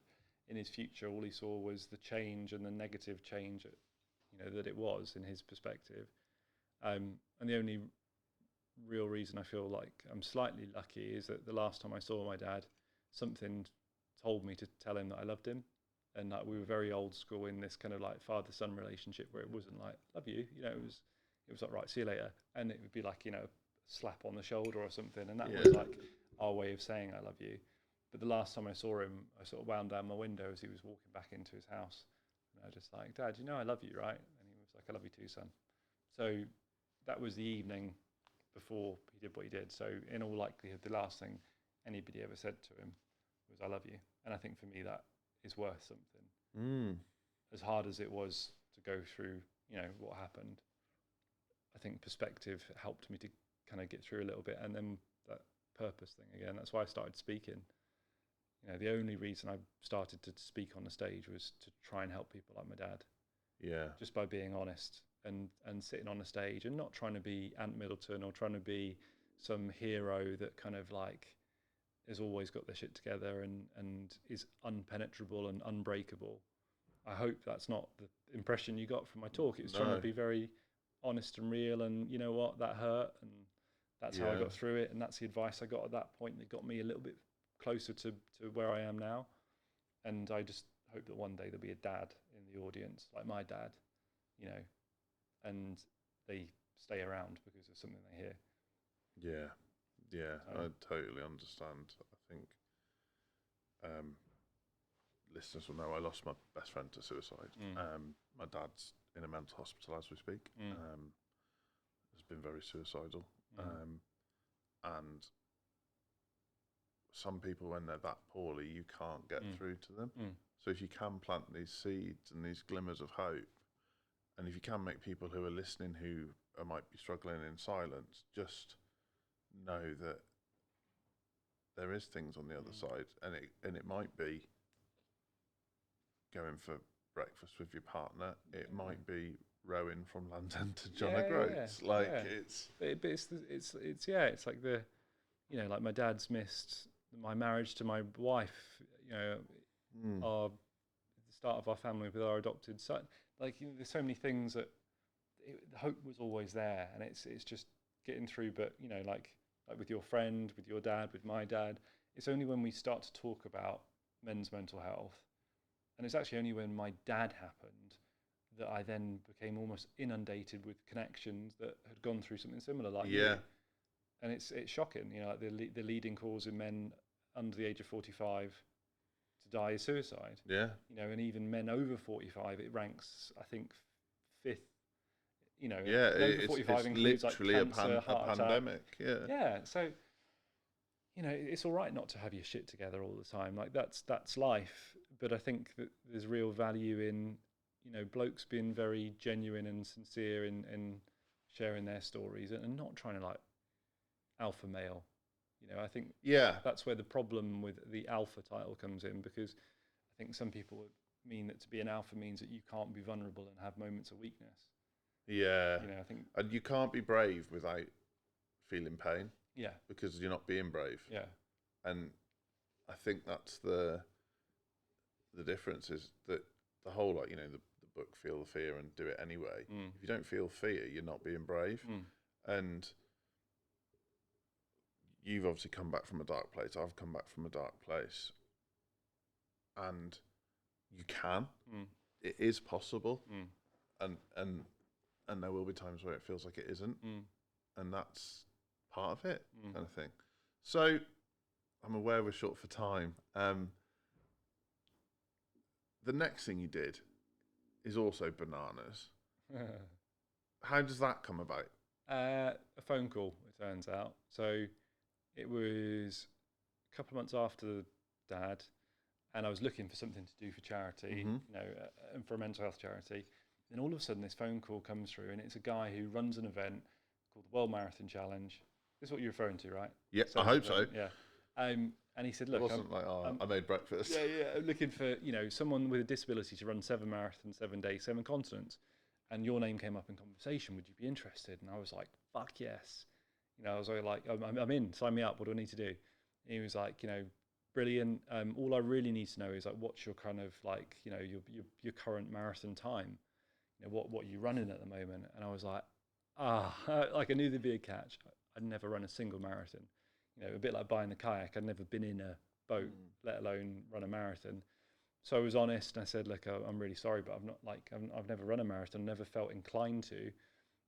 in his future. All he saw was the change and the negative change, that it was in his perspective. And the only real reason I feel like I'm slightly lucky is that the last time I saw my dad, something told me to tell him that I loved him. And like we were very old school in this kind of like father-son relationship where it wasn't like, love you, it was like, right, see you later. And it would be like, a slap on the shoulder or something. And that was like our way of saying I love you. But the last time I saw him, I sort of wound down my window as he was walking back into his house. And I was just like, "Dad, I love you, right?" And he was like, "I love you too, son." So that was the evening before he did what he did. So in all likelihood, the last thing anybody ever said to him was, "I love you." And I think for me, that is worth something. As hard as it was to go through, what happened, I think perspective helped me to kind of get through a little bit. And then that purpose thing again, that's why I started speaking. The only reason I started to speak on the stage was to try and help people like my dad. Yeah. Just by being honest and sitting on the stage and not trying to be Ant Middleton or trying to be some hero that kind of like has always got their shit together and is unpenetrable and unbreakable. I hope that's not the impression you got from my talk. It was trying to be very honest and real, and you know what, that hurt, and that's how I got through it, and that's the advice I got at that point that got me a little bit closer to where I am now. And I just hope that one day there'll be a dad in the audience, like my dad, you know, and they stay around because of something they hear. Yeah, I totally understand. I think listeners will know I lost my best friend to suicide. My dad's in a mental hospital as we speak. Has been very suicidal. And some people, when they're that poorly, you can't get through to them. So if you can plant these seeds and these glimmers of hope, and if you can make people who are listening who might be struggling in silence just know that there is things on the other side, and it might be going for breakfast with your partner. It might be rowing from Land's End to John O'Groats. It's like the, you know, like my dad's missed my marriage to my wife. You know, the start of our family with our adopted son. Like, you know, there's so many things that the hope was always there, and it's just getting through. But you know, like with your friend, with your dad, with my dad, it's only when we start to talk about men's mental health, and it's actually only when my dad happened that I then became almost inundated with connections that had gone through something similar, like you. And it's shocking, you know, like the leading cause in men under the age of 45 to die is suicide. Yeah. You know, and even men over 45, it ranks, I think, 5th. You know, over 45 it's includes literally like cancer, a pandemic. Yeah. So, you know, it's all right not to have your shit together all the time. Like that's life. But I think that there's real value in, you know, blokes being very genuine and sincere in sharing their stories and not trying to like alpha male. You know, I think that's where the problem with the alpha title comes in, because I think some people would mean that to be an alpha means that you can't be vulnerable and have moments of weakness. Yeah. You know, I think, and you can't be brave without feeling pain. Yeah. Because you're not being brave. Yeah. And I think that's the difference, is that the whole, like, you know, the book Feel the Fear and Do It Anyway. If you don't feel fear, you're not being brave. And you've obviously come back from a dark place. I've come back from a dark place. And you can. It is possible. And there will be times where it feels like it isn't. And that's part of it, kind of thing. So I'm aware we're short for time. The next thing you did is also bananas. How does that come about? A phone call, it turns out. So it was a couple of months after Dad, and I was looking for something to do for charity, you know, and for a mental health charity. Then all of a sudden, this phone call comes through, and it's a guy who runs an event called the World Marathon Challenge. This is what you're referring to, right? Yeah, I hope so. Yeah. And he said, look, it wasn't I made breakfast. I'm looking for, you know, someone with a disability to run 7 marathons, 7 days, 7 continents. And your name came up in conversation. Would you be interested? And I was like, fuck yes. You know, I was like, I'm in, sign me up. What do I need to do? And he was like, you know, brilliant. All I really need to know is like, what's your kind of like, you know, your current marathon time? You know, what are you running at the moment? And I was like, like I knew there'd be a catch. I'd never run a single marathon. You know, a bit like buying the kayak. I'd never been in a boat, let alone run a marathon. So I was honest, and I said, look, I'm really sorry, but I've never run a marathon, never felt inclined to.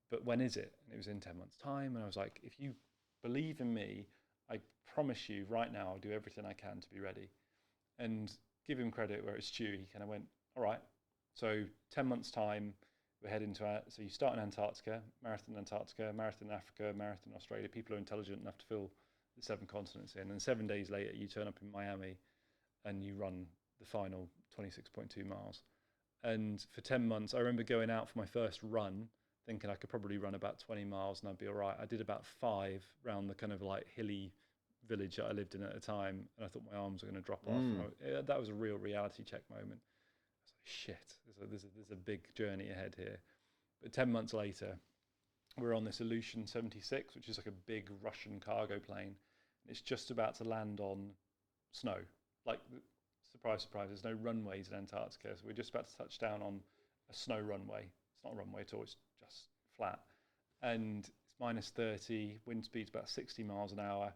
But when is it? And it was in 10 months' time. And I was like, if you believe in me, I promise you right now, I'll do everything I can to be ready. And give him credit where it's due. He kind of went, all right. So 10 months' time, we're heading to, so you start in Antarctica, marathon in Africa, marathon in Australia. People are intelligent enough to fill the 7 continents in. And 7 days later, you turn up in Miami and you run the final 26.2 miles. And for 10 months, I remember going out for my first run, thinking I could probably run about 20 miles and I'd be all right. I did about 5 around the kind of like hilly village that I lived in at the time, and I thought my arms were going to drop off. That was a real reality check moment. I was like, shit, there's a big journey ahead here. But 10 months later, we're on this Ilyushin 76, which is like a big Russian cargo plane. And it's just about to land on snow. Like, surprise, surprise, there's no runways in Antarctica. So we're just about to touch down on a snow runway. It's not a runway at all, it's just flat. And it's minus 30, wind speed's about 60 miles an hour.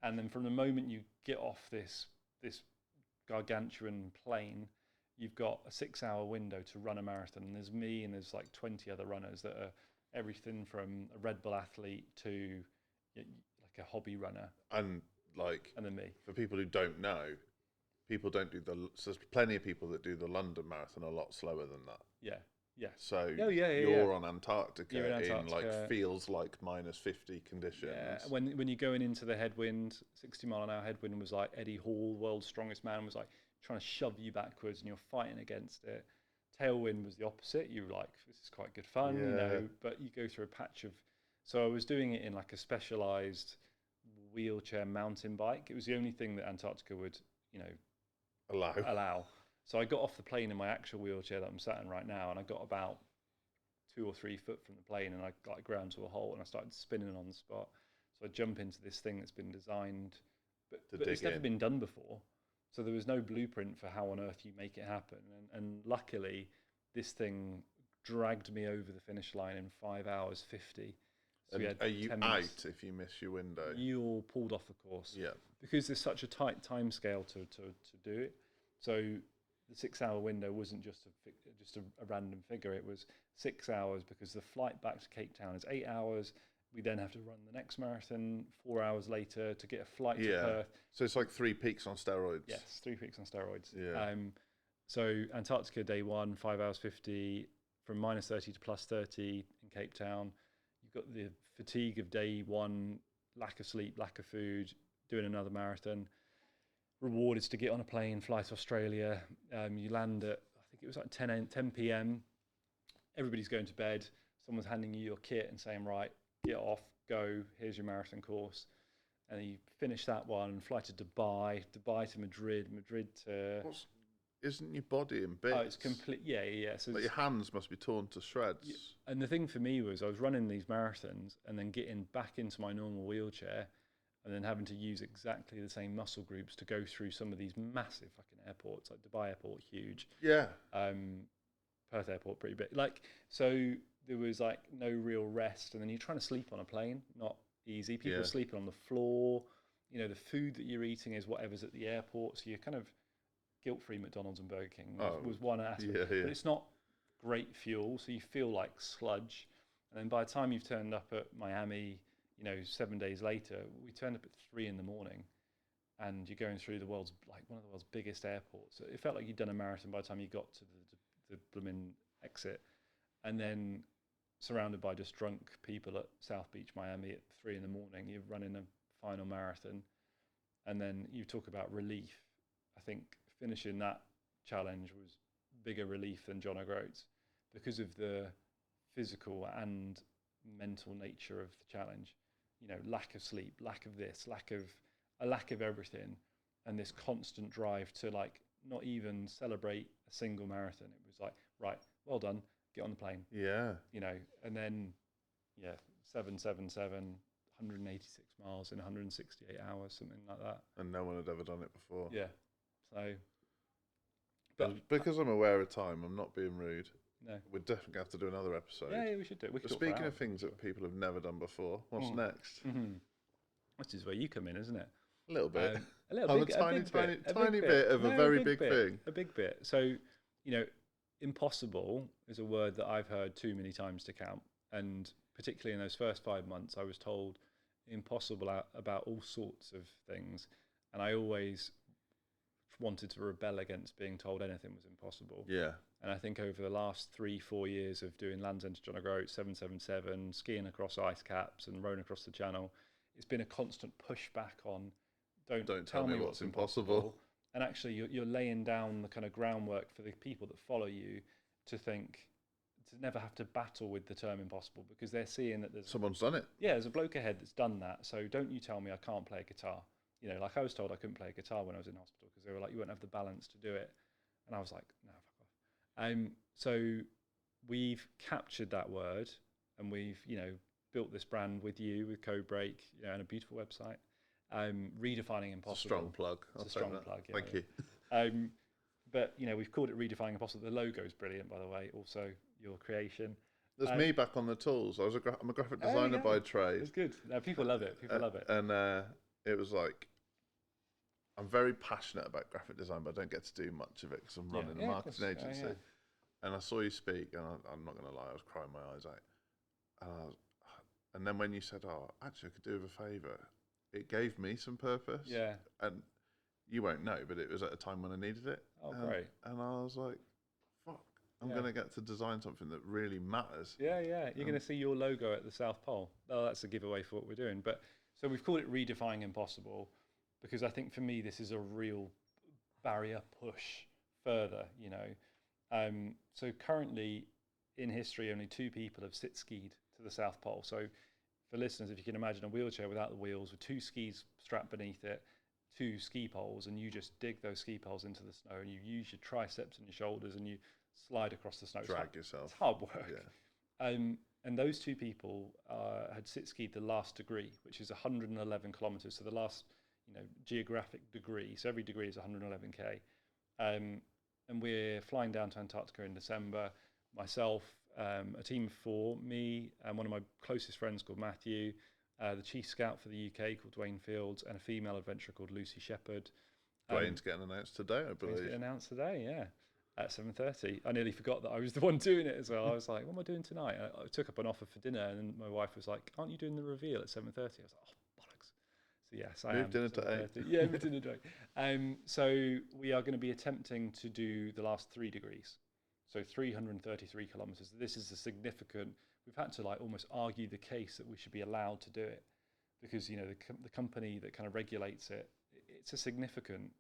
And then from the moment you get off this gargantuan plane, you've got a 6-hour window to run a marathon. And there's me and there's like 20 other runners that are everything from a Red Bull athlete to like a hobby runner. And then me. For people who don't know, people don't do so there's plenty of people that do the London Marathon a lot slower than that. Yeah. Yeah. So you're on Antarctica in like feels like -50 conditions. Yeah. When you're going into the headwind, 60-mile-an-hour headwind was like Eddie Hall, world's strongest man, was like trying to shove you backwards, and you're fighting against it. Tailwind was the opposite. You were like, this is quite good fun, you know. But you go through a patch of. So I was doing it in like a specialised wheelchair mountain bike. It was the only thing that Antarctica would, you know, allow. So I got off the plane in my actual wheelchair that I'm sat in right now, and I got about 2 or 3 foot from the plane, and I got ground to a halt, and I started spinning on the spot. So I jump into this thing that's been designed, but it's never been done before. So there was no blueprint for how on earth you make it happen. And luckily, this thing dragged me over the finish line in 5 hours 50. So are you out if you miss your window? You're pulled off the course. Yeah. Because there's such a tight time scale to do it. So the 6-hour window wasn't just a random figure. It was 6 hours because the flight back to Cape Town is 8 hours. We then have to run the next marathon 4 hours later to get a flight to Perth. So it's like 3 peaks on steroids. Yes, 3 peaks on steroids. Yeah. So Antarctica day 1, 5 hours 50, from -30 to +30 in Cape Town. You've got the fatigue of day 1, lack of sleep, lack of food, doing another marathon. Reward is to get on a plane, fly to Australia. You land at, I think it was like 10 p.m. Everybody's going to bed. Someone's handing you your kit and saying, right, get off, go, here's your marathon course. And you finish that one, fly to Dubai to Madrid to... Isn't your body in bits? Oh, it's complete, yeah. So your hands must be torn to shreds. Yeah. And the thing for me was I was running these marathons and then getting back into my normal wheelchair and then having to use exactly the same muscle groups to go through some of these massive fucking airports, like Dubai airport, huge. Yeah. Perth airport, pretty big. Like, so there was like no real rest, and then you're trying to sleep on a plane, not easy. People are sleeping on the floor. You know, the food that you're eating is whatever's at the airport, so you're kind of guilt-free. McDonald's and Burger King was one aspect, but it's not great fuel, so you feel like sludge. And then by the time you've turned up at Miami, you know, 7 days later, we turned up at 3 a.m, and you're going through one of the world's biggest airports. So it felt like you'd done a marathon by the time you got to the blooming exit, and then surrounded by just drunk people at South Beach, Miami at 3 a.m. You're running a final marathon, and then you talk about relief. I think finishing that challenge was bigger relief than John O'Groats because of the physical and mental nature of the challenge. You know, lack of sleep, lack of this, lack of everything, and this constant drive to like not even celebrate a single marathon. It was like, right, well done, get on the plane. Yeah. You know, and then 777, 186 miles in 168 hours, something like that. And no one had ever done it before. Yeah. So, but because I'm aware of time, I'm not being rude. No. We're definitely have to do another episode. Yeah, we should do it. But speaking of things that people have never done before, what's next? Mm-hmm. Which is where you come in, isn't it? A little bit. A tiny bit of a very big thing. A big bit. So, you know, impossible is a word that I've heard too many times to count. And particularly in those first 5 months, I was told impossible about all sorts of things. And I always wanted to rebel against being told anything was impossible. Yeah. And I think over the last 3-4 years of doing Land's End to John O'Groats, 777, skiing across ice caps and rowing across the channel, it's been a constant pushback on don't tell me what's impossible. And actually you're laying down the kind of groundwork for the people that follow you to never have to battle with the term impossible, because they're seeing that someone's done it. Yeah, there's a bloke ahead that's done that. So don't you tell me I can't play a guitar. You know, like I was told I couldn't play a guitar when I was in hospital because they were like, you won't have the balance to do it. And I was like, no, fuck off. So we've captured that word, and we've, you know, built this brand with you, with Code Break, you know, and a beautiful website. Redefining impossible. It's a strong plug. It's a strong plug. Yeah, Thank you. But you know, we've called it Redefining Impossible. The logo is brilliant, by the way. Also, your creation. There's me back on the tools. I'm a graphic designer by trade. It's good. No, people love it. People love it. And it was like, I'm very passionate about graphic design, but I don't get to do much of it because I'm running a marketing agency. And I saw you speak, and I'm not going to lie, I was crying my eyes out. And then when you said, "Oh, actually, I could do with a favour," it gave me some purpose. Yeah. And you won't know, but it was at a time when I needed it. Oh, great. And I was like, fuck, I'm going to get to design something that really matters. Yeah. You're going to see your logo at the South Pole. Oh, that's a giveaway for what we're doing. But so we've called it Redefining Impossible because I think for me, this is a real barrier push further, you know. So currently in history, only 2 people have sit skied to the South Pole. So for listeners, if you can imagine a wheelchair without the wheels with 2 skis strapped beneath it, 2 ski poles, and you just dig those ski poles into the snow and you use your triceps and your shoulders and you slide across the snow. Drag yourself. It's hard work. Yeah. And those 2 people had sit skied the last degree, which is 111 kilometers. So the last, geographic degree. So every degree is 111k. And we're flying down to Antarctica in December. Myself, a team of 4, me and one of my closest friends called Matthew, the chief scout for the UK called Dwayne Fields, and a female adventurer called Lucy Shepherd. Dwayne's getting announced today, I believe. Getting announced today, yeah, at 7:30. I nearly forgot that I was the one doing it as well. I was like, what am I doing tonight? I took up an offer for dinner, and my wife was like, aren't you doing the reveal at 7:30? I was like, oh, bollocks. So yes, I am. Dinner to 8. Yeah, moved dinner to 8. So we are going to be attempting to do the last 3 degrees. So 333 kilometers. This is a significant. We've had to almost argue the case that we should be allowed to do it because the company that kind of regulates it. It's a significant.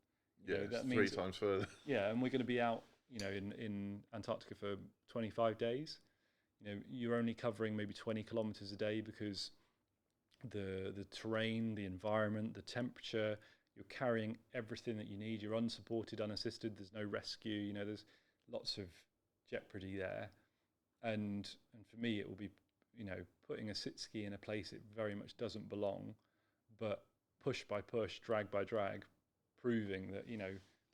That means 3 times further. Yeah, and we're going to be out. In Antarctica for 25 days. You're only covering maybe 20 kilometers a day because the terrain, the environment, the temperature. You're carrying everything that you need. You're unsupported, unassisted. There's no rescue. There's lots of jeopardy there, and for me it will be putting a sit ski in a place it very much doesn't belong, but push by push, drag by drag, proving that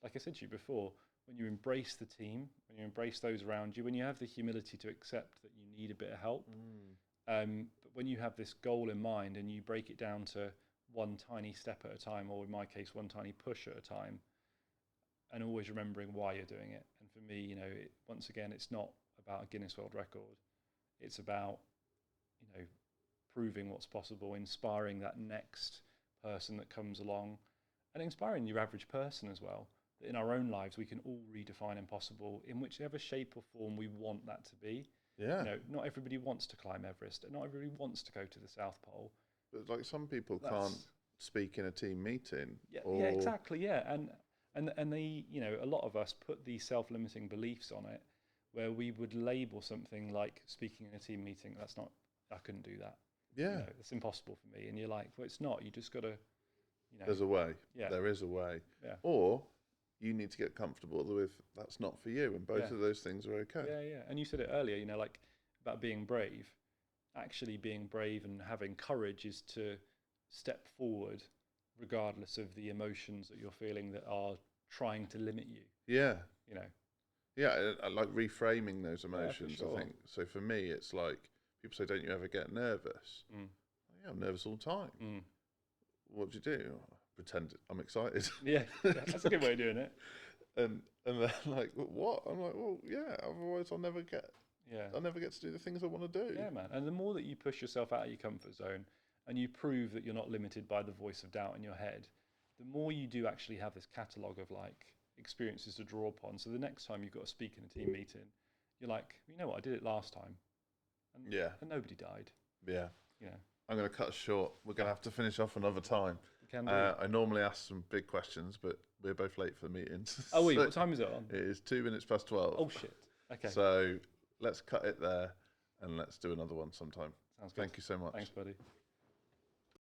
like I said to you before, when you embrace the team, when you embrace those around you, when you have the humility to accept that you need a bit of help, but when you have this goal in mind and you break it down to one tiny step at a time, or in my case one tiny push at a time, and always remembering why you're doing it. And for me, once again, it's not about a Guinness World Record. It's about, proving what's possible, inspiring that next person that comes along, and inspiring your average person as well. That in our own lives, we can all redefine impossible in whichever shape or form we want that to be. Yeah. Not everybody wants to climb Everest, and not everybody wants to go to the South Pole. But some people can't speak in a team meeting. Yeah, exactly. Yeah, and they, a lot of us put these self-limiting beliefs on it, where we would label something like speaking in a team meeting. I couldn't do that. Yeah, it's impossible for me. And you're like, well, it's not. You just got to, There's a way. Yeah, there is a way. Yeah. Or you need to get comfortable with that's not for you, and both of those things are okay. Yeah. And you said it earlier. About being brave. Actually, being brave and having courage is to step forward, regardless of the emotions that you're feeling that are trying to limit you. Yeah. Yeah, I like reframing those emotions, sure. I think. So for me, it's like, people say, don't you ever get nervous? Yeah, I'm nervous all the time. What do you do? Pretend I'm excited. Yeah, that's a good way of doing it. And they're like, what? I'm like, well, yeah, otherwise I'll never get to do the things I want to do. Yeah, man. And the more that you push yourself out of your comfort zone and you prove that you're not limited by the voice of doubt in your head, the more you do actually have this catalogue of experiences to draw upon. So the next time you've got to speak in a team meeting, you're like, you know what, I did it last time. And nobody died. Yeah. I'm going to cut short. We're going to have to finish off another time. I normally ask some big questions, but we're both late for the meetings. Oh, wait, what time is it on? It is 2 minutes past 12. Oh, shit. Okay. So let's cut it there and let's do another one sometime. Sounds good. Thank you so much. Thanks, buddy.